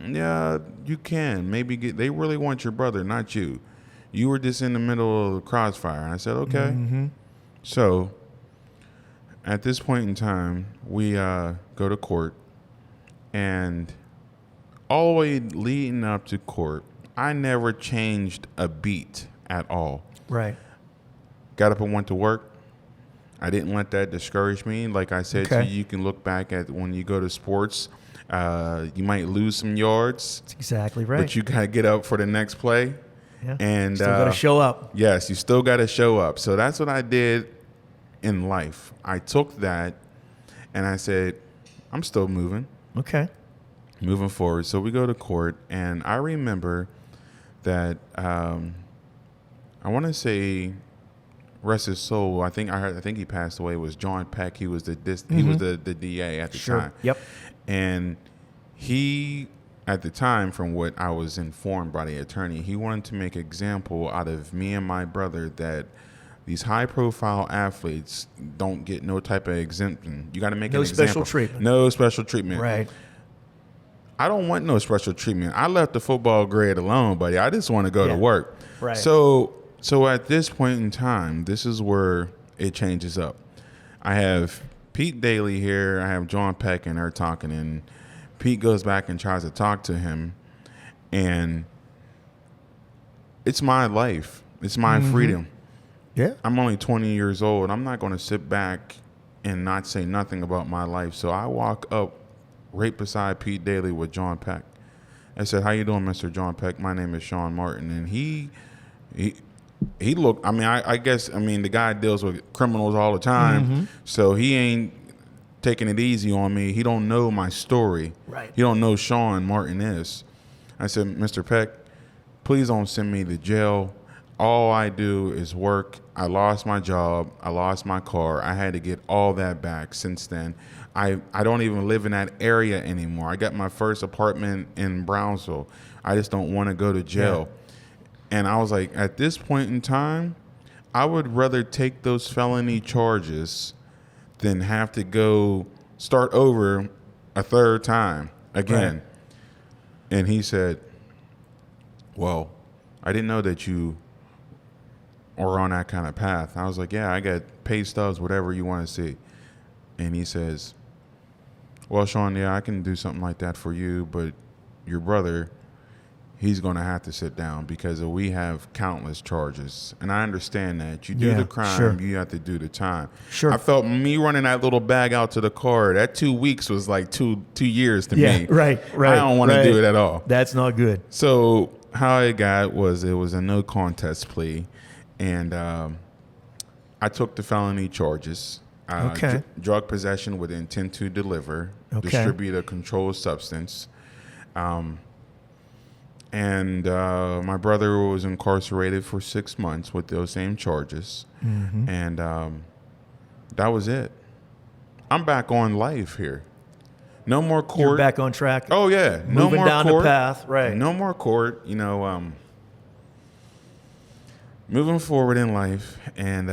yeah, you can. Maybe they really want your brother, not you. You were just in the middle of the crossfire. And I said, okay. So at this point in time, we go to court. And all the way leading up to court, I never changed a beat at all. Right. Got up and went to work. I didn't let that discourage me. Like I said to you, you can look back at when you go to sports You might lose some yards. That's exactly right. But you got to get up for the next play. Yeah. And Still got to show up. Yes, you still got to show up. So that's what I did in life. I took that and I said, I'm still moving. Okay. Moving forward. So we go to court, and I remember that I want to say, rest his soul. I think he passed away. Was John Peck? He was the DA at the time. Yep. And he, at the time, from what I was informed by the attorney, he wanted to make an example out of me and my brother that these high-profile athletes don't get no type of exemption. You got to make an example. No special treatment. No special treatment. Right. I don't want no special treatment. I left the football grade alone, buddy. I just want to go to work. Right. So at this point in time, this is where it changes up. I have Pete Daly here. I have John Peck, and they're talking, and Pete goes back and tries to talk to him, and it's my life. It's my freedom. Yeah. I'm only 20 years old. I'm not going to sit back and not say nothing about my life. So I walk up right beside Pete Daly with John Peck. I said, "How you doing, Mr. John Peck? My name is Shawn Martin." And he looked, I guess the guy deals with criminals all the time. So he ain't taking it easy on me. He don't know my story. Right. He don't know Shawn Martin is. I said, "Mr. Peck, please don't send me to jail. All I do is work. I lost my job. I lost my car. I had to get all that back since then. I don't even live in that area anymore. I got my first apartment in Brownsville. I just don't want to go to jail." And I was like, at this point in time, I would rather take those felony charges than have to go start over a third time again. Right. And he said, "Well, I didn't know that you or on that kind of path." I was like, "Yeah, I got pay stubs, whatever you want to see." And he says, "Well, Shawn, yeah, I can do something like that for you, but your brother, he's going to have to sit down because we have countless charges." And I understand that. You do the crime, you have to do the time. Sure. I felt me running that little bag out to the car, that 2 weeks was like two years to me. Yeah, right. I don't want to do it at all. That's not good. So how it got was it was a no contest plea. And I took the felony charges. Drug possession with intent to deliver, distribute a controlled substance. And my brother was incarcerated for 6 months with those same charges. And that was it. I'm back on life here. No more court. You're back on track. Oh, yeah. No Moving more down court. the path. Right. No more court. Moving forward in life, and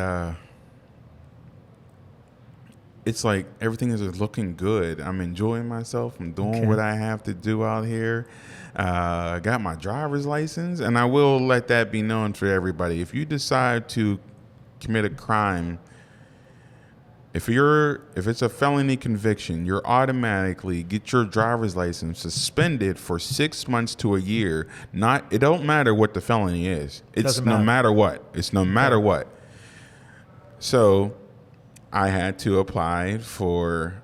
it's like everything is just looking good. I'm enjoying myself. I'm doing what I have to do out here. I got my driver's license, and I will let that be known for everybody. If you decide to commit a crime, if it's a felony conviction, you're automatically get your driver's license suspended for 6 months to a year. It don't matter what the felony is. It's no matter what. It's no matter what. So I had to apply for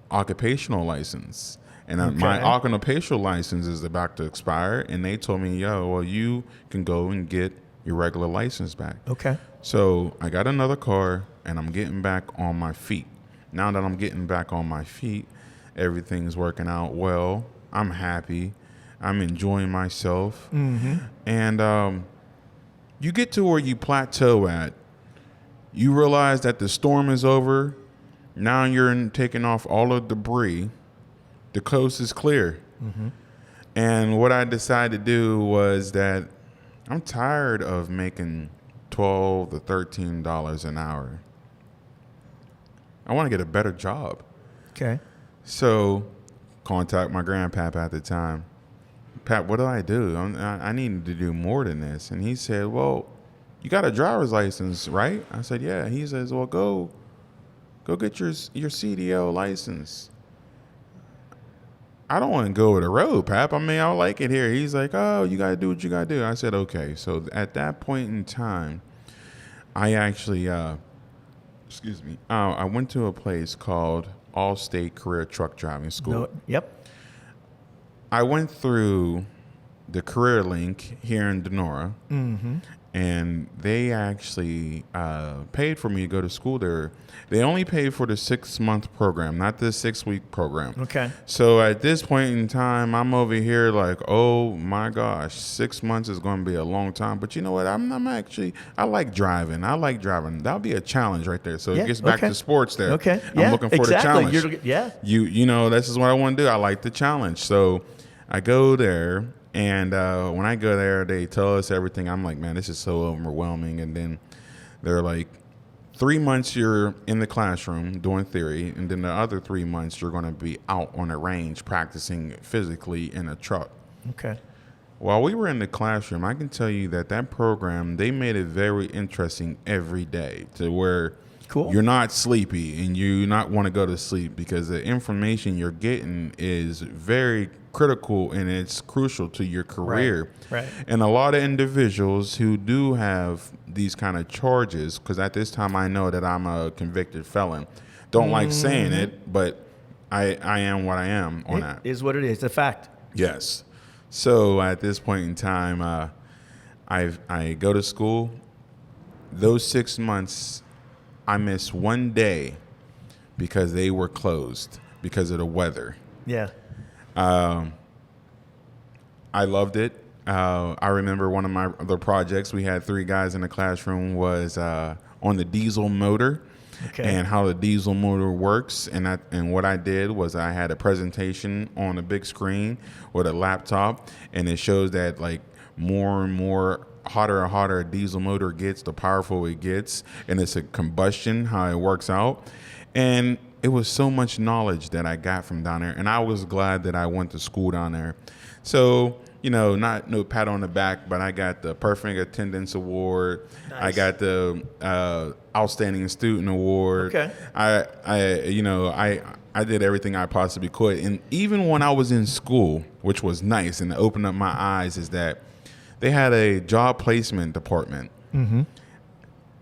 occupational license. And my occupational license is about to expire. And they told me, you can go and get your regular license back. Okay. So I got another car, and I'm getting back on my feet. Now that I'm getting back on my feet, everything's working out well. I'm happy. I'm enjoying myself. And you get to where you plateau at. You realize that the storm is over. Now you're taking off all the debris. The coast is clear. And what I decided to do was that I'm tired of making $12 to $13 an hour. I want to get a better job. Okay. So contact my grandpap at the time. "Pap, what do? I need to do more than this." And he said, "Well, you got a driver's license, right?" I said, "Yeah." He says, "Well, go get your CDL license." "I don't want to go over the road, Pap. I like it here." He's like, "Oh, you got to do what you got to do." I said, "Okay." So at that point in time, I actually, I went to a place called all-state career truck driving school. No, yep. I went through the Career Link here in Denora, and they actually paid for me to go to school there. They only paid for the 6-month program, not the 6-week program. Okay. So at this point in time, I'm over here like, oh my gosh, 6 months is going to be a long time. But you know what? I like driving. That'll be a challenge right there. So it gets back to sports there. Okay. I'm looking for the challenge. You know, this is what I want to do. I like the challenge. So I go there. And when I go there, they tell us everything. I'm like, man, this is so overwhelming. And then they're like, 3 months you're in the classroom doing theory, and then the other 3 months you're going to be out on a range practicing physically in a truck. Okay. While we were in the classroom, I can tell you that program, they made it very interesting every day to where you're not sleepy and you not want to go to sleep, because the information you're getting is very critical and it's crucial to your career. Right. And a lot of individuals who do have these kind of charges, because at this time I know that I'm a convicted felon, don't like saying it, but I am what I am on that. It is what it is. It's a fact. Yes. So at this point in time, I go to school. Those 6 months, I missed one day because they were closed because of the weather. Yeah. I loved it. I remember one of my other projects, we had 3 guys in the classroom, was on the diesel motor. Okay. And how the diesel motor works. And what I did was I had a presentation on a big screen with a laptop, and it shows that like more and more hotter and hotter a diesel motor gets, the powerful it gets, and it's a combustion, how it works out. And it was so much knowledge that I got from down there, and I was glad that I went to school down there. So, you know, no pat on the back, but I got the Perfect Attendance Award. Nice. I got the Outstanding Student Award. Okay. I did everything I possibly could. And even when I was in school, which was nice and it opened up my eyes, is that they had a job placement department. Mm-hmm.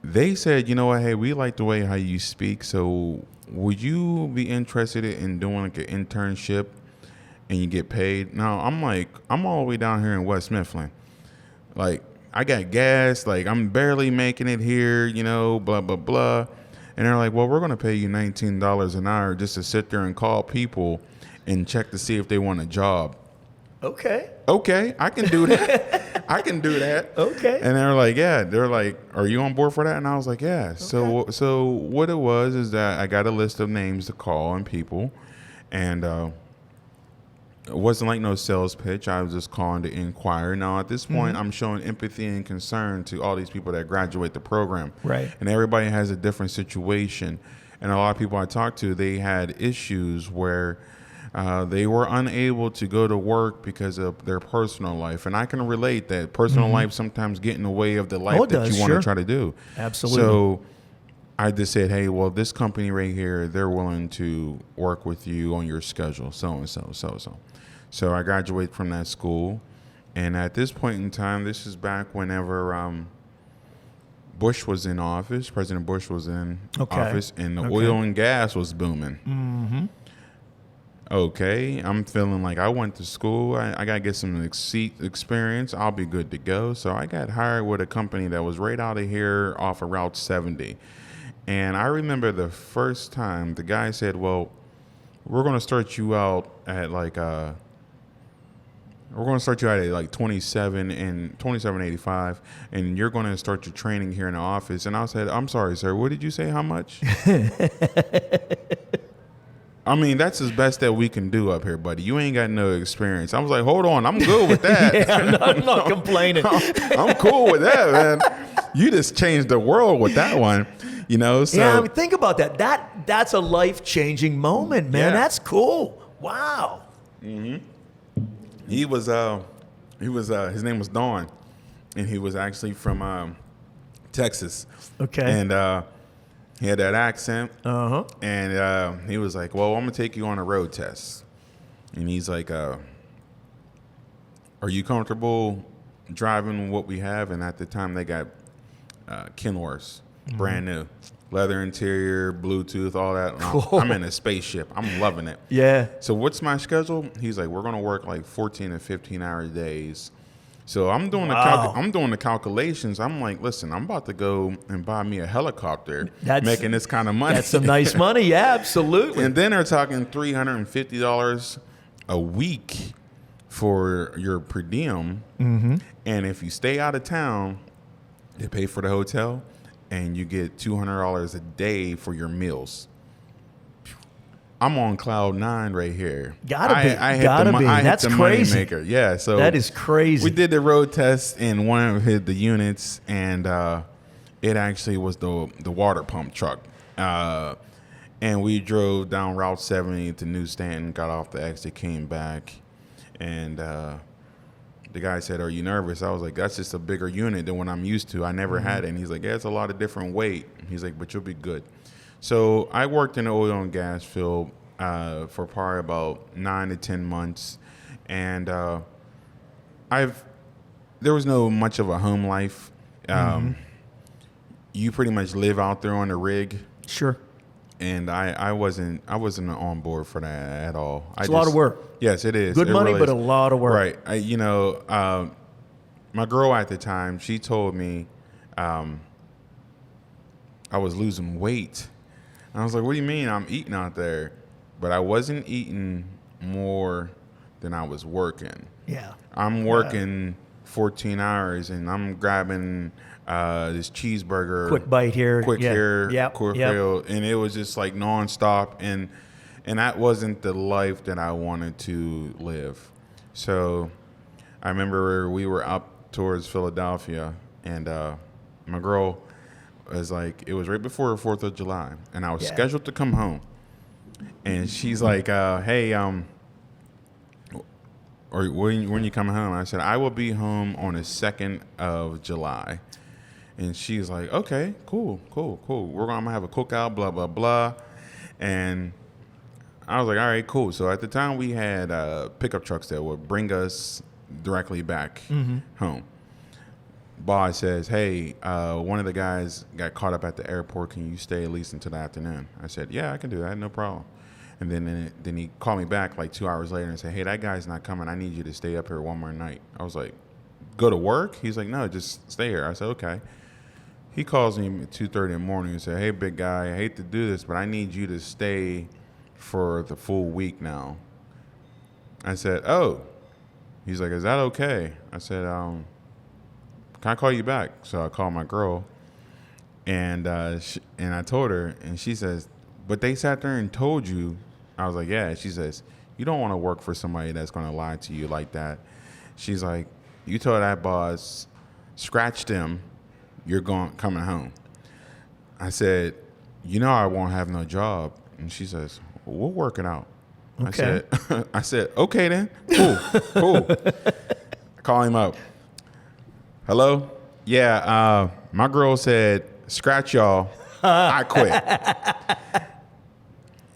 They said, you know what, hey, we like the way how you speak, so would you be interested in doing like an internship and you get paid? Now, I'm like, I'm all the way down here in West Mifflin. Like, I got gas, like I'm barely making it here, you know, blah, blah, blah. And they're like, well, we're going to pay you $19 an hour just to sit there and call people and check to see if they want a job. Okay, I can do that. I can do that. Okay. And they're like, yeah. They're like, are you on board for that? And I was like, yeah. Okay. So what it was is that I got a list of names to call and people, and it wasn't like no sales pitch. I was just calling to inquire. Now, at this point, I'm showing empathy and concern to all these people that graduate the program. Right. And everybody has a different situation. And a lot of people I talked to, they had issues where they were unable to go to work because of their personal life. And I can relate that personal life sometimes get in the way of the life that you want to try to do. Absolutely. So I just said, hey, well, this company right here, they're willing to work with you on your schedule, so. So I graduated from that school. And at this point in time, this is back whenever Bush was in office. President Bush was in office, and the oil and gas was booming. Mm-hmm. Okay, I'm feeling like I went to school. I got to get some experience. I'll be good to go. So I got hired with a company that was right out of here off of Route 70. And I remember the first time the guy said, well, we're going to start you out at like 27 and 27.85, and you're going to start your training here in the office. And I said, I'm sorry, sir, what did you say? How much? I mean, that's as best that we can do up here, buddy. You ain't got no experience. I was like, hold on, I'm good with that. Yeah, I'm not complaining. I'm cool with that, man. You just changed the world with that one, you know? So, yeah, I mean, think about that. That's a life-changing moment, man. Yeah. That's cool. Wow. Mm-hmm. His name was Don, and he was actually from Texas. Okay. And he had that accent. Uh-huh. And he was like, well, I'm going to take you on a road test. And he's like, are you comfortable driving what we have? And at the time, they got Kenworths. brand new. Leather interior, Bluetooth, all that. Cool. I'm in a spaceship. I'm loving it. Yeah. So what's my schedule? He's like, we're going to work like 14 to 15 hour days. So I'm doing the calculations. I'm like, listen, I'm about to go and buy me a helicopter, making this kind of money. That's some nice money. Yeah, absolutely. And then they're talking $350 a week for your per diem. Mm-hmm. And if you stay out of town, they pay for the hotel, and you get $200 a day for your meals. I'm on cloud 9 right here. Gotta be. That's crazy. Maker. Yeah, so that is crazy. We did the road test, and one of the units, and it actually was the water pump truck. And we drove down Route 70 to New Stanton, got off the exit, came back, and the guy said, "Are you nervous?" I was like, "That's just a bigger unit than what I'm used to. I never had it." And he's like, "Yeah, it's a lot of different weight." He's like, "But you'll be good." So I worked in the oil and gas field for probably about 9 to 10 months, and there was no much of a home life. You pretty much live out there on the rig. Sure. And I wasn't on board for that at all. It's a lot of work. Yes, it is. Good money, but a lot of work. Right. My girl at the time, she told me I was losing weight. And I was like, what do you mean I'm eating out there? But I wasn't eating more than I was working. Yeah. I'm working 14 hours, and I'm grabbing this cheeseburger. Quick bite here. Quick here. Yep. Quick here. And it was just like nonstop. And that wasn't the life that I wanted to live. So I remember we were up towards Philadelphia, and my girl was like, it was right before the 4th of July, and I was scheduled to come home. And she's like, hey, or when you coming home? I said, I will be home on the 2nd of July. And she's like, okay, cool. I'm going to have a cookout, blah, blah, blah. And I was like, all right, cool. So at the time we had pickup trucks that would bring us directly back home. Boss says, hey, one of the guys got caught up at the airport. Can you stay at least until the afternoon? I said, yeah, I can do that. No problem. And then he called me back like 2 hours later and said, hey, that guy's not coming. I need you to stay up here one more night. I was like, go to work? He's like, no, just stay here. I said, okay. He calls me at 2:30 in the morning and said, hey, big guy, I hate to do this, but I need you to stay for the full week now. I said, oh. He's like, is that okay? I said, can I call you back? So I called my girl, and I told her, and she says, but they sat there and told you. I was like, yeah. She says, you don't want to work for somebody that's going to lie to you like that. She's like, you told that boss, scratch them, you're coming home. I said, I won't have no job. And she says, well, we'll work it out. Okay. I said, okay then, cool. Call him up. Hello? Yeah, my girl said, scratch y'all, I quit.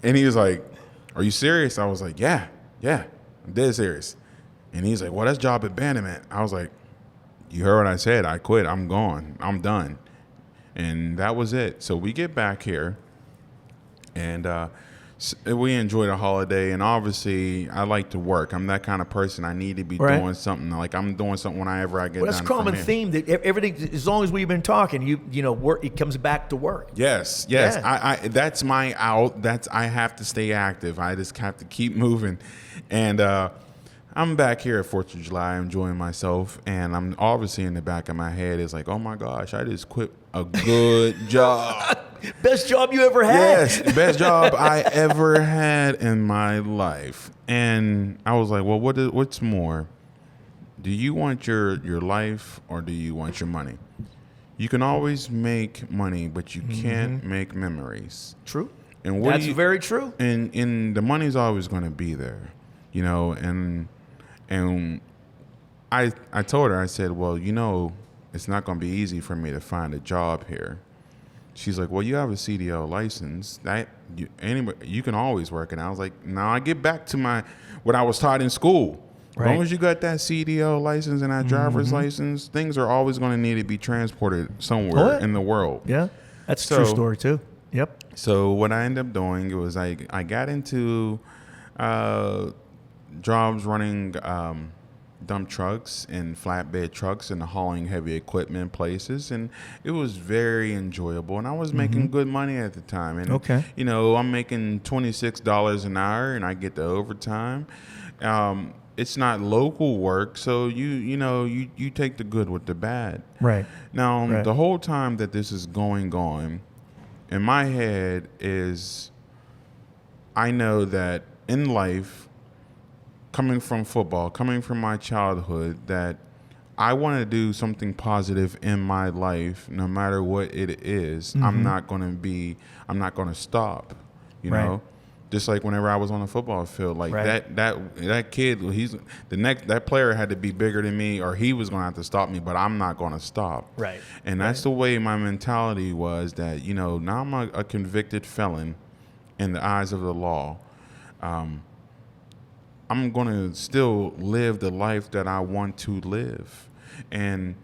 And he was like, are you serious? I was like, yeah, I'm dead serious. And he's like, well, that's job abandonment. I was like, you heard what I said. I quit. I'm gone. I'm done. And that was it. So we get back here, and we enjoy the holiday. And obviously, I like to work. I'm that kind of person. I need to be doing something. Like I'm doing something whenever I get done. That's a common theme that everything, as long as we've been talking, work. It comes back to work. Yes. Yeah. I that's my out. I have to stay active. I just have to keep moving. And I'm back here at 4th of July enjoying myself, and I'm obviously in the back of my head is like, oh my gosh, I just quit a good job. Best job you ever had. Yes, best job I ever had in my life. And I was like, well, what's more? Do you want your life, or do you want your money? You can always make money, but you can't make memories. True. And that's very true. And the money's always going to be there, and I told her, I said, well, it's not going to be easy for me to find a job here. She's like, well, you have a CDL license. You can always work. And I was like, no, I get back to what I was taught in school. As long as you got that CDL license and that driver's license, things are always going to need to be transported somewhere in the world. Yeah, That's a true story too. Yep. So what I ended up doing was I got into jobs running dump trucks and flatbed trucks and hauling heavy equipment places, and it was very enjoyable, and I was making good money at the time. And I'm making $26 an hour, and I get the overtime. It's not local work, so you take the good with the bad. Right. Now, the whole time that this is going on, in my head is, I know that in life, coming from football, coming from my childhood, that I want to do something positive in my life, no matter what it is. I'm not going to stop, you know? Just like whenever I was on the football field, like that kid, that player had to be bigger than me, or he was going to have to stop me, but I'm not going to stop. Right. And that's the way my mentality was, that, now I'm a convicted felon in the eyes of the law. I'm going to still live the life that I want to live. And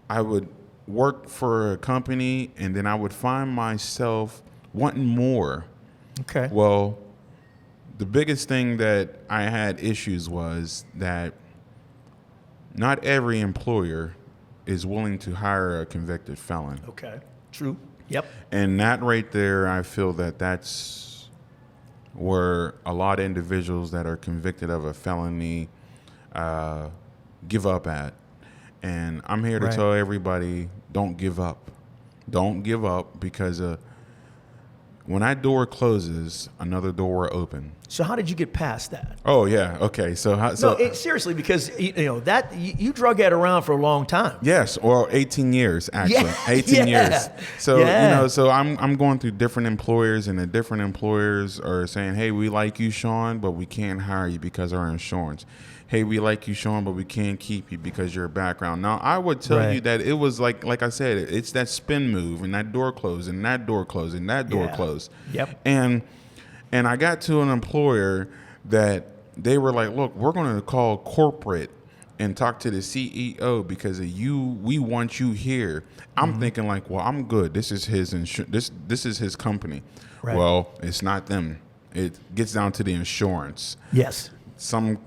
I would work for a company, and then I would find myself wanting more. Okay. Well, the biggest thing that I had issues was that not every employer is willing to hire a convicted felon. Okay. True. Yep. And that right there, I feel that that's where a lot of individuals that are convicted of a felony give up at. And I'm here to tell everybody, don't give up. Don't give up, because when that door closes, another door will open. So how did you get past that? Oh, yeah. Okay. So Seriously, because that you drug that around for a long time. Yes, or 18 years actually. Yeah. 18 years. So so I'm going through different employers, and the different employers are saying, "Hey, we like you, Shawn, but we can't hire you because of our insurance. Hey, we like you, Shawn, but we can't keep you because of your background." Now, I would tell you that it was like I said, it's that spin move, and that door closed, and that door closed, and that door closed. Yep. And I got to an employer that they were like, "Look, we're going to call corporate and talk to the CEO because of you. We want you here." I'm thinking like, well, I'm good. This is his this is his company. Right. Well, it's not them. It gets down to the insurance. Yes. The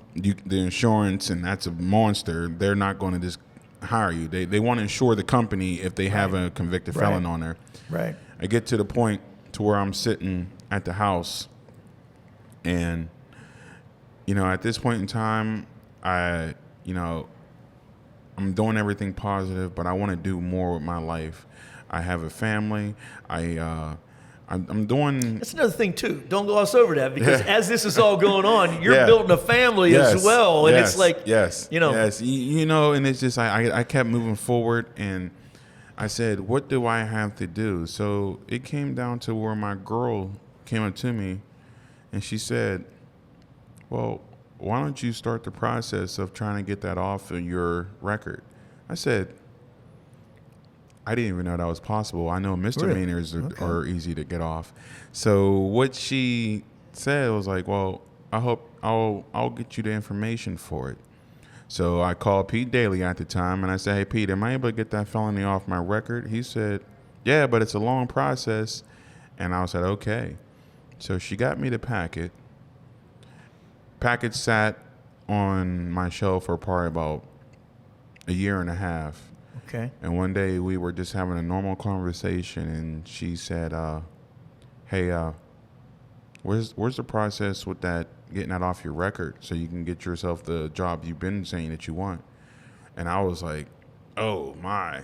insurance, and that's a monster. They're not going to just hire you. They want to insure the company if they have a convicted felon on there. Right. I get to the point to where I'm sitting at the house, and at this point in time, I'm doing everything positive, but I want to do more with my life. I have a family. I'm doing. That's another thing too. Don't gloss over that, because as this is all going on, you're building a family as well, and it's like and it's just I kept moving forward, and I said, what do I have to do? So it came down to where my girl came up to me, and she said, well, why don't you start the process of trying to get that off of your record? I said, I didn't even know that was possible. I know misdemeanors are easy to get off. So what she said was like, well, I hope I'll get you the information for it. So I called Pete Daly at the time, and I said, hey, Pete, am I able to get that felony off my record? He said, yeah, but it's a long process. And I said, okay. So she got me the packet. Packet sat on my shelf for probably about a year and a half. Okay. And one day we were just having a normal conversation, and she said, hey, where's the process with that, getting that off your record so you can get yourself the job you've been saying that you want? And I was like, oh my.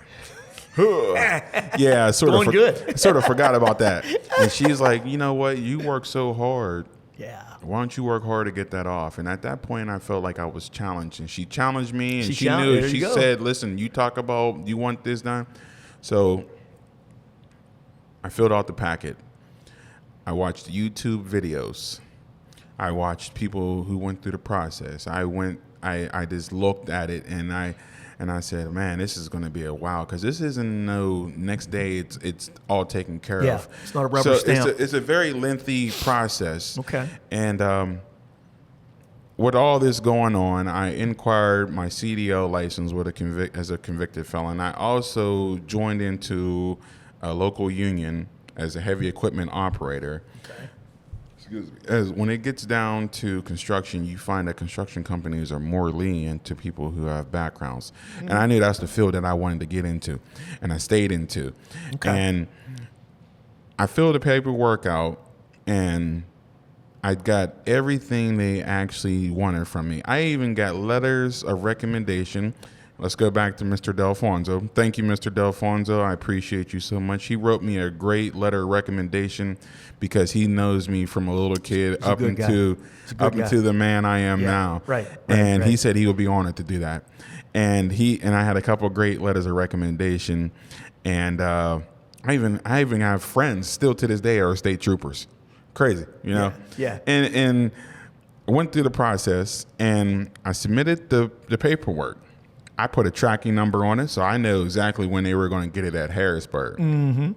Yeah, sort of forgot about that. And she's like, you know what? You work so hard. Yeah. Why don't you work hard to get that off? And at that point, I felt like I was challenged. And she challenged me, and she knew. She said, listen, you talk about you want this done. So I filled out the packet. I watched YouTube videos. I watched people who went through the process. I just looked at it, and I said, man, this is going to be a while, because this isn't no next day it's all taken care of. Yeah, it's not a rubber stamp. It's a very lengthy process. Okay. And with all this going on, I inquired my CDL license with as a convicted felon. I also joined into a local union as a heavy equipment operator. Okay. Excuse me. As when it gets down to construction, you find that construction companies are more lenient to people who have backgrounds. Mm-hmm. And I knew that's the field that I wanted to get into, and I stayed into. Okay. And I filled the paperwork out, and I got everything they actually wanted from me. I even got letters of recommendation. Let's go back to Mr. Delfonso. Thank you, Mr. Delfonso. I appreciate you so much. He wrote me a great letter of recommendation because he knows me from a little kid up into the man I am now. Right. And he said he would be honored to do that. And I had a couple of great letters of recommendation. And I even have friends still to this day are state troopers. Crazy, you know? Yeah. And I went through the process, and I submitted the paperwork. I put a tracking number on it, so I know exactly when they were going to get it at Harrisburg. Mm-hmm.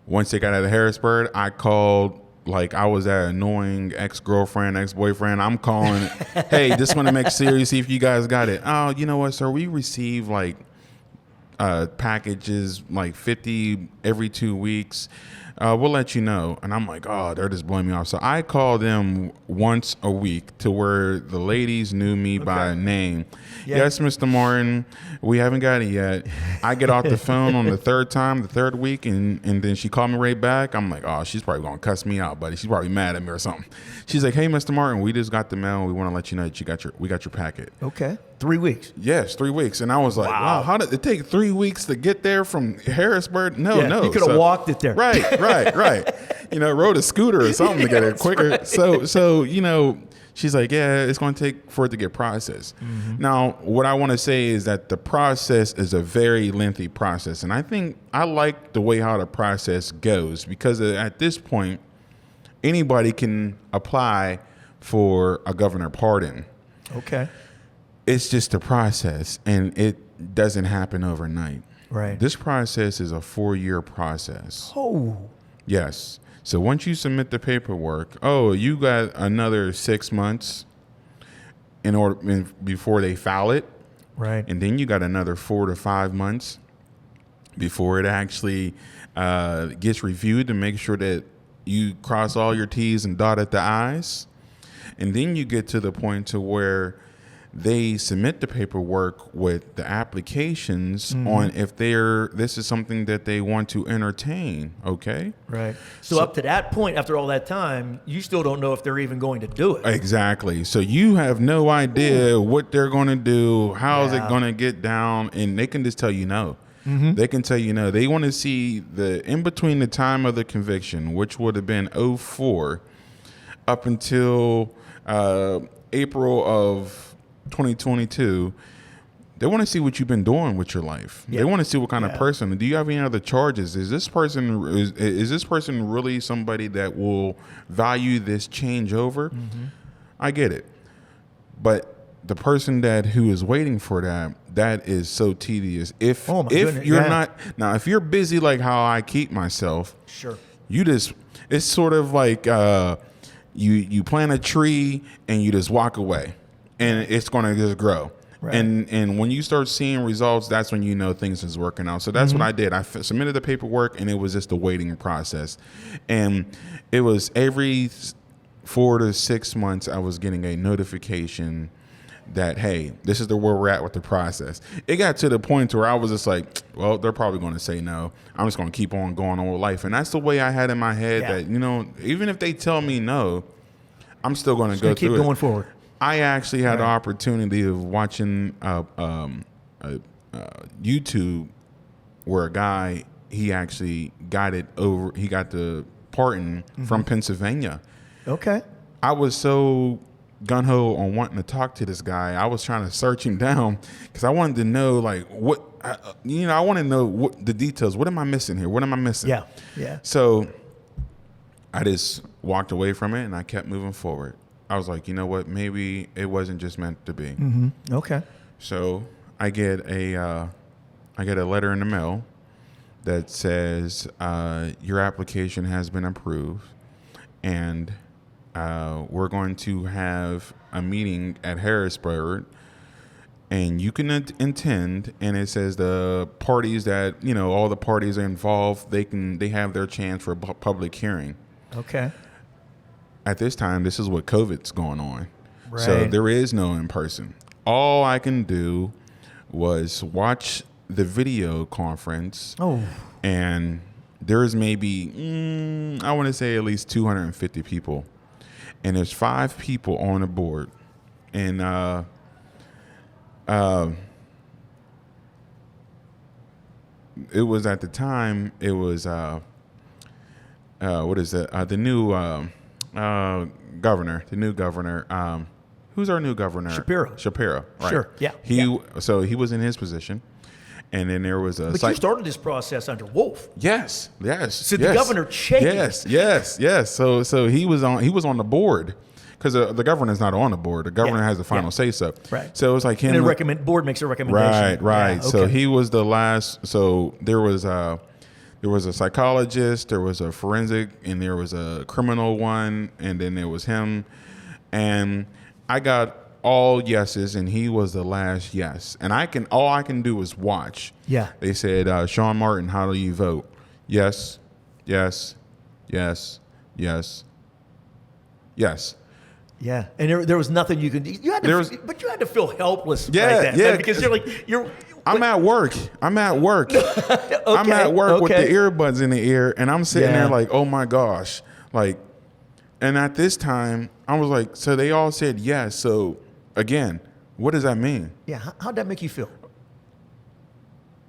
Once they got out of Harrisburg, I called like I was that annoying ex-girlfriend, ex-boyfriend. I'm calling, hey, just want to make serious, see if you guys got it. Oh, you know what, sir? We receive like packages, like 50 every 2 weeks. We'll let you know. And I'm like, oh, they're just blowing me off. So I called them once a week to where the ladies knew me by name. Yeah. Yes, Mr. Martin, we haven't got it yet. I get off the phone on the third week, and then she called me right back. I'm like, oh, she's probably going to cuss me out, buddy. She's probably mad at me or something. She's like, hey, Mr. Martin, we just got the mail. We want to let you know that we got your packet. Okay. 3 weeks. Yes, 3 weeks. And I was like, wow, how did it take 3 weeks to get there from Harrisburg? No. You could have walked it there. Right. You know, rode a scooter or something to get it quicker. Right. So, you know, she's like, yeah, it's going to take for it to get processed. Mm-hmm. Now, what I want to say is that the process is a very lengthy process. And I think I like the way how the process goes because at this point, anybody can apply for a governor pardon. Okay. It's just a process, and it doesn't happen overnight. Right. This process is a 4-year process. Oh. Yes. So once you submit the paperwork, you got another 6 months before they file it. Right. And then you got another 4 to 5 months before it actually gets reviewed to make sure that you cross all your T's and dotted the I's. And then you get to the point to where they submit the paperwork with the applications on if this is something that they want to entertain. Okay. Right. So up to that point, after all that time, you still don't know if they're even going to do it. Exactly. So you have no idea what they're going to do. How is it going to get down? And they can just tell you no. Mm-hmm. They can tell you no. They want to see the in between the time of the conviction, which would have been 2004, up until April of 2022. They want to see what you've been doing with your life. Yeah. They want to see what kind of person. Do you have any other charges? Is this person really somebody that will value this changeover? Mm-hmm. I get it, but the person who is waiting for that is so tedious. If you're not now, if you're busy like how I keep myself, sure, it's sort of like you plant a tree and you just walk away. And it's going to just grow. Right. And when you start seeing results, that's when you know things is working out. So that's what I did. I submitted the paperwork, and it was just a waiting process. And it was every 4 to 6 months I was getting a notification that, hey, this is where we're at with the process. It got to the point where I was just like, well, they're probably going to say no. I'm just going to keep on going on with life. And that's the way I had in my head that, you know, even if they tell me no, I'm still going to go through it. Keep going forward. I actually had the opportunity of watching YouTube where a guy, he actually got it over. He got the pardon from Pennsylvania. Okay. I was so gung-ho on wanting to talk to this guy. I was trying to search him down because I wanted to know, like, I want to know what the details. What am I missing here? What am I missing? Yeah. So I just walked away from it, and I kept moving forward. I was like, you know what? Maybe it wasn't just meant to be. Mm-hmm. Okay. So I get a letter in the mail that says your application has been approved, and we're going to have a meeting at Harrisburg, and you can attend, and it says the parties that, all the parties are involved, they have their chance for a public hearing. Okay. At this time, this is what COVID's going on. Right. So there is no in person. All I can do was watch the video conference. Oh. And there's maybe, I want to say at least 250 people. And there's 5 people on the board. And it was at the time, it was, what is it? The new governor, who's our new governor? Shapiro, right. Sure, yeah. So he was in his position. And then there was a. But you started this process under Wolf. Yes. So the governor changed. Yes. So he was on the board, because the governor's not on the board. The governor has the final say so. Right. So it was like him. And the board makes a recommendation. Right. Yeah, okay. So he was the last. So there was a psychologist, there was a forensic, and there was a criminal one, and then there was him, and I got all yeses, and he was the last yes. And all I can do is watch. Yeah. They said, Shawn Martin, how do you vote? Yes, yes, yes, yes, yes. Yeah, and there was nothing you could. But you had to feel helpless. Yeah, like that, yeah. man, because you're. I'm at work. Okay, I'm at work with the earbuds in the ear, and I'm sitting there like, oh my gosh, like. And at this time, I was like, so they all said yes. So again, what does that mean? Yeah, how'd that make you feel?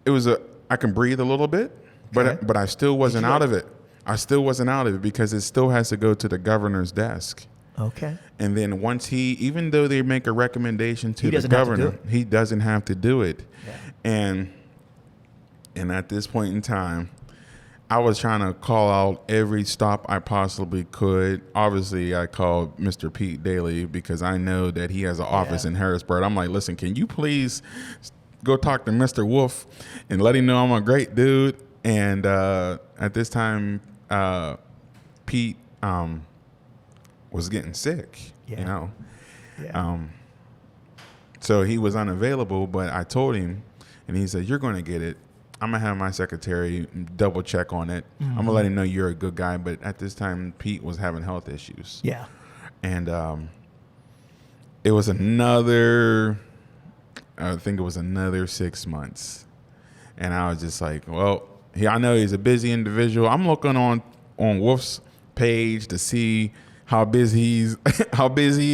It was I can breathe a little bit, but I still wasn't out of it. I still wasn't out of it because it still has to go to the governor's desk. Okay. And then once even though they make a recommendation to the governor, he doesn't have to do it. Yeah. And at this point in time, I was trying to call out every stop I possibly could. Obviously, I called Mr. Pete Daly because I know that he has an office in Harrisburg. I'm like, listen, can you please go talk to Mr. Wolf and let him know I'm a great dude? And at this time, Pete was getting sick, Yeah. So he was unavailable, but I told him, and he said, you're going to get it. I'm going to have my secretary double check on it. Mm-hmm. I'm going to let him know you're a good guy. But at this time, Pete was having health issues. Yeah. And it was another 6 months. And I was just like, well, I know he's a busy individual. I'm looking on Wolf's page to see how busy he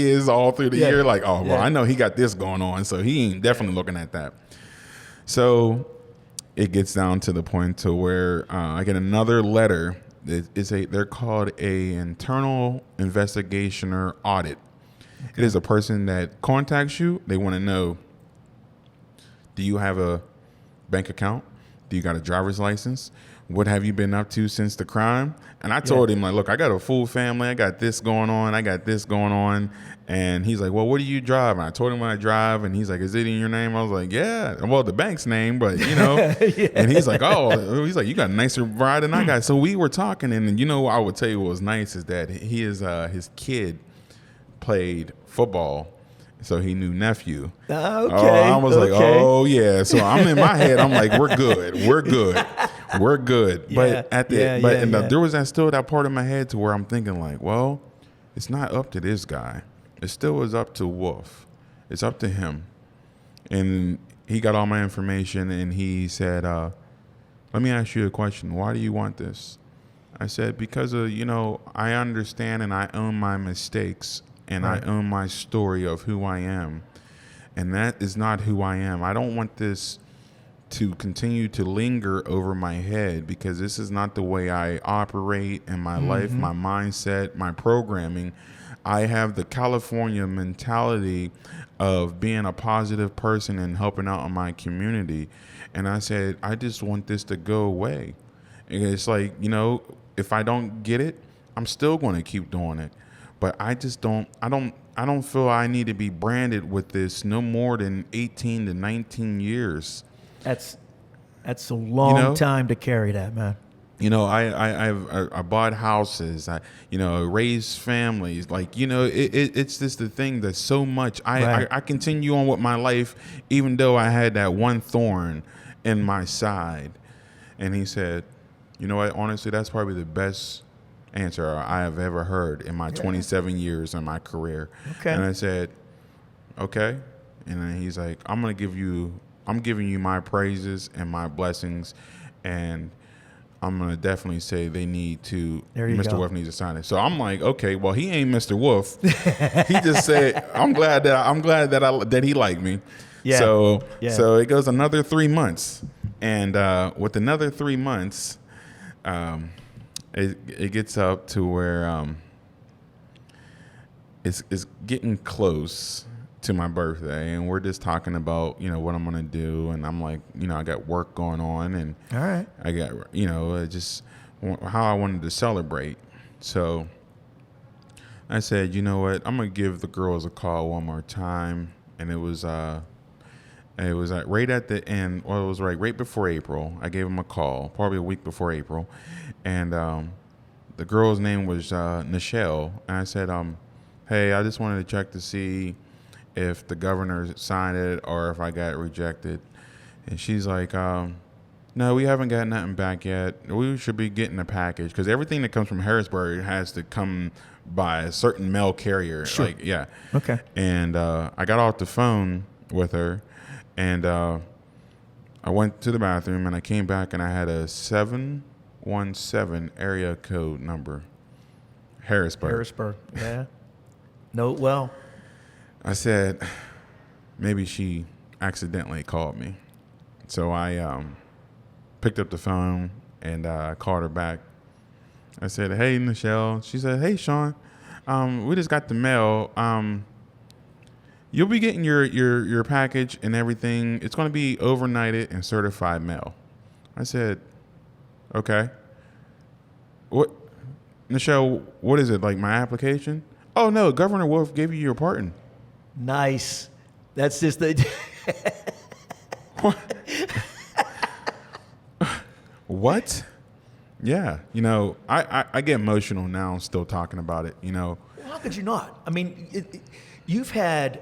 is all through the year. Like, I know he got this going on. So he ain't definitely looking at that. So it gets down to the point to where I get another letter. They're called a internal investigation or audit. Okay. It is a person that contacts you. They want to know, do you have a bank account? Do you got a driver's license? What have you been up to since the crime? And I told him, like, look, I got a full family. I got this going on. I got this going on. And he's like, well, what do you drive? And I told him what I drive. And he's like, is it in your name? I was like, yeah. Well, the bank's name, but, And he's like, you got a nicer ride than I got. So we were talking. And, I would tell you what was nice is that his kid played football. So he knew nephew. Okay. I was like, oh, yeah. So I'm in my head. I'm like, we're good. But there was still that part of my head to where I'm thinking like, well, it's not up to this guy. It still is up to Wolf. It's up to him. And he got all my information and he said, let me ask you a question. Why do you want this? I said, because of, I understand and I own my mistakes. And I own my story of who I am. And that is not who I am. I don't want this to continue to linger over my head because this is not the way I operate in my life, my mindset, my programming. I have the California mentality of being a positive person and helping out in my community. And I said, I just want this to go away. And it's like, if I don't get it, I'm still going to keep doing it. But I just don't feel I need to be branded with this no more than 18 to 19 years. That's a long time to carry that, man. I bought houses, raised families. Like, it's just the thing that's so much. I continue on with my life, even though I had that one thorn in my side. And he said, you know what, honestly, that's probably the best answer I have ever heard in my 27 years in my career. Okay. And I said, okay. And then he's like, I'm giving you my praises and my blessings, and I'm going to definitely say they need to, Mr. Wolf needs to sign it. So I'm like, okay, well, he ain't Mr. Wolf. He just said, I'm glad that he liked me. Yeah. So it goes another 3 months. And with another 3 months, it gets up to where it's getting close to my birthday, and we're just talking about, what I'm going to do. And I'm like, I got work going on, and all right, I got, just how I wanted to celebrate. So I said, you know what, I'm going to give the girls a call one more time. And it was right at the end. Well, it was right before April. I gave them a call, probably a week before April. And the girl's name was Nichelle. And I said, hey, I just wanted to check to see if the governor signed it or if I got rejected. And she's like, no, we haven't got nothing back yet. We should be getting a package, because everything that comes from Harrisburg has to come by a certain mail carrier. Sure. Like, yeah. Okay. And I got off the phone with her, and I went to the bathroom, and I came back, and I had a 717 area code number. Harrisburg. Yeah. Know it well. I said, maybe she accidentally called me. So I picked up the phone, and I called her back. I said, hey, Nichelle. She said, hey, Shawn, we just got the mail. You'll be getting your package and everything. It's going to be overnighted and certified mail. I said, okay. What, Nichelle, what is it, like my application? Oh, no, Governor Wolf gave you your pardon. Nice. That's just the... What? Yeah. I get emotional now still talking about it, How could you not? I mean, you've had...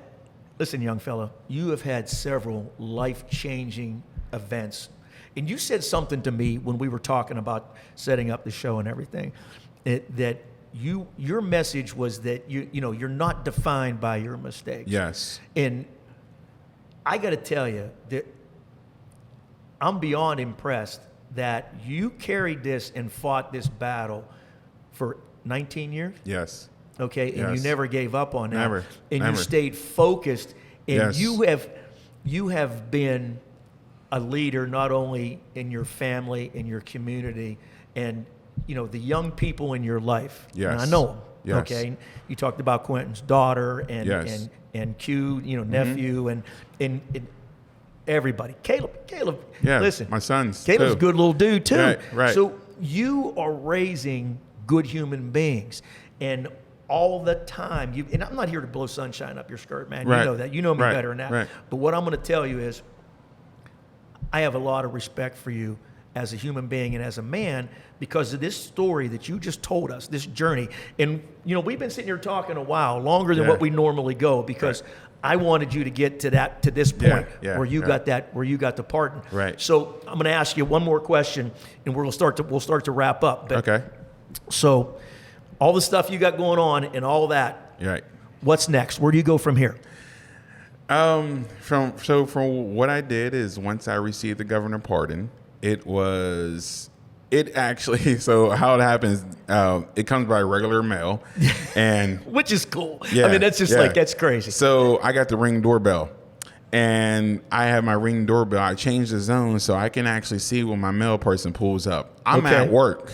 Listen, young fella, you have had several life-changing events. And you said something to me when we were talking about setting up the show and everything, that your message was that you're not defined by your mistakes. Yes. And I got to tell you that I'm beyond impressed that you carried this and fought this battle for 19 years. Yes. Okay, and yes. you never gave up on that. Never. And Never. you stayed focused. And yes. you have been a leader not only in your family, in your community, and the young people in your life. Yes. And I know them. Yes. Okay. You talked about Quentin's daughter and yes. and Q, nephew, and everybody. Caleb. Yeah. Listen, my sons. Caleb's too. a good little dude too. Right. So you are raising good human beings, and all the time, and I'm not here to blow sunshine up your skirt, man. Right. You know that. You know me right. better than that. Right. But what I'm going to tell you is, I have a lot of respect for you as a human being and as a man because of this story that you just told us, this journey. And we've been sitting here talking a while, longer than what we normally go, because right. I wanted you to get to this point where you got the pardon. Right. So I'm going to ask you one more question, and we'll start to wrap up. But, okay. So, all the stuff you got going on and all that. Right. What's next? Where do you go from here? From what I did is, once I received the governor pardon, so how it happens, it comes by regular mail, and which is cool. Yeah, I mean, that's just that's crazy. So I got the Ring doorbell, and I have my Ring doorbell. I changed the zone so I can actually see when my mail person pulls up. I'm at work.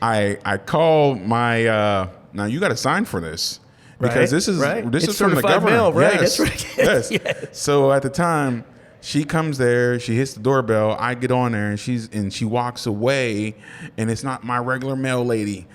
I call my now you got to sign for this because this is from the government. Mail, right? Yes. That's right. Yes. Yes. So at the time, she comes there, she hits the doorbell, I get on there, and she walks away, and it's not my regular mail lady.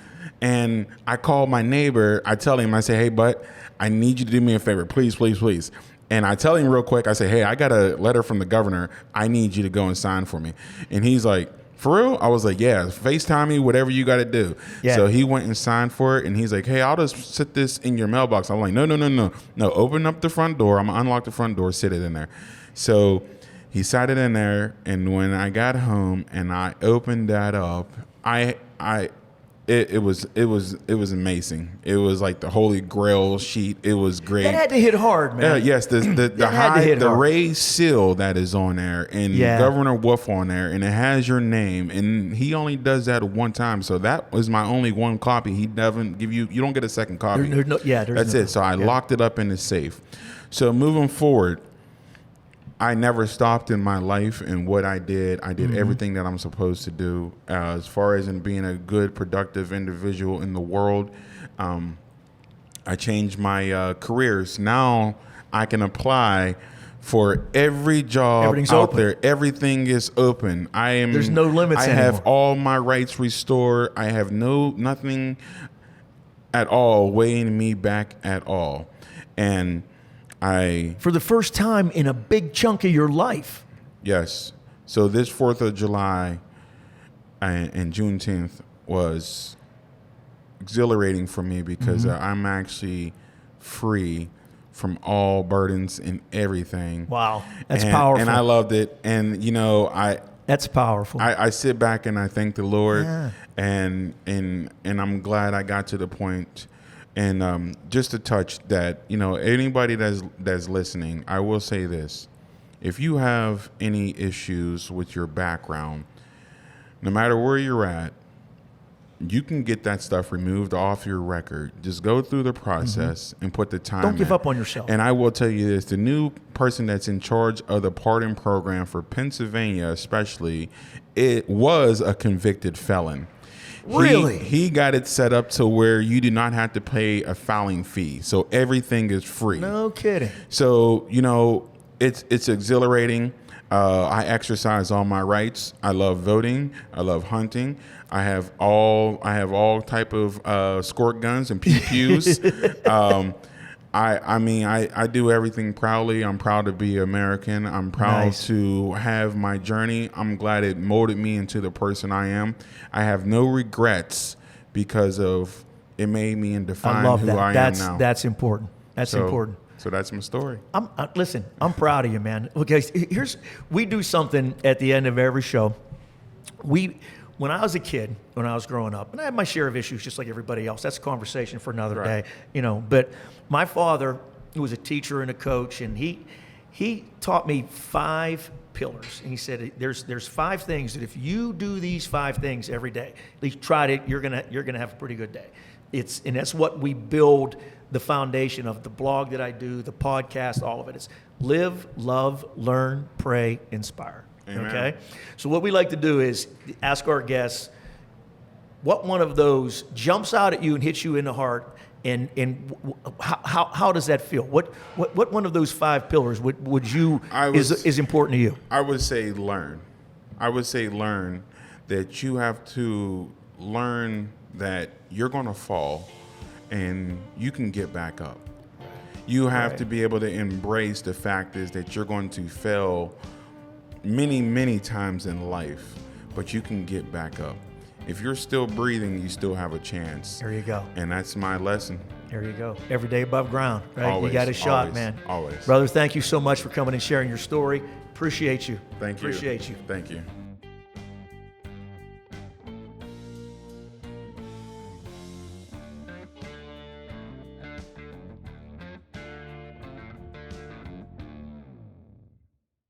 And I call my neighbor, I tell him, I say, hey, bud, I need you to do me a favor, please, please, please. And I tell him real quick, I say, hey, I got a letter from the governor. I need you to go and sign for me. And he's like, For real? I was like, yeah, FaceTime me, whatever you got to do. Yeah. So he went and signed for it, and he's like, hey, I'll just sit this in your mailbox. I'm like, no. Open up the front door. I'm going to unlock the front door, sit it in there. So he sat it in there, and when I got home and I opened that up, it was amazing. It was like the Holy Grail sheet. It was great. That had to hit hard, man. Yes, the raised seal that is on there, and Governor Wolf on there, and it has your name, and he only does that one time. So that was my only one copy. He doesn't give you. You don't get a second copy. That's it. So I locked it up in the safe. So moving forward, I never stopped in my life in what I did. I did everything that I'm supposed to do as far as in being a good, productive individual in the world. I changed my careers. Now I can apply for every job Everything's out open. there. Everything is open. There's no limits I anymore. have all my rights restored. I have nothing at all weighing me back at all. And for the first time in a big chunk of your life. Yes. So this 4th of July and Juneteenth was exhilarating for me because I'm actually free from all burdens and everything. Wow. That's powerful. And I loved it. And, that's powerful. I sit back and I thank the Lord. Yeah. And I'm glad I got to the point. And just to touch that, anybody that's listening, I will say this. If you have any issues with your background, no matter where you're at, you can get that stuff removed off your record. Just go through the process and put the time in. Don't give up on yourself. And I will tell you this, the new person that's in charge of the pardon program for Pennsylvania especially, it was a convicted felon. Really? He got it set up to where you do not have to pay a filing fee. So everything is free. No kidding. So, it's exhilarating. I exercise all my rights. I love voting. I love hunting. I have all type of squirt guns and pew-pews. I do everything proudly. I'm proud to be American. I'm proud to have my journey. I'm glad it molded me into the person I am. I have no regrets because of it made me and defined who I am now. That's important. That's important. So that's my story. Listen, I'm proud of you, man. Okay, we do something at the end of every show. When I was a kid, when I was growing up, and I had my share of issues just like everybody else. That's a conversation for another day, But my father was a teacher and a coach, and he taught me 5 pillars. And he said, "There's 5 things that if you do these 5 things every day, at least try it, you're gonna have a pretty good day." And that's what we build the foundation of the blog that I do, the podcast, all of it. It's live, love, learn, pray, inspire. Amen. Okay? So what we like to do is ask our guests what one of those jumps out at you and hits you in the heart, and how does that feel? What one of those 5 pillars is important to you? I would say learn. I would say learn that you have to learn that you're going to fall and you can get back up. You have to be able to embrace the fact is that you're going to fail many, many times in life, but you can get back up. If you're still breathing, you still have a chance. There you go. And that's my lesson. There you go. Every day above ground, right? Always, you got a shot, always, man. Always. Brother, thank you so much for coming and sharing your story. Appreciate you. Thank you. Appreciate you. Thank you.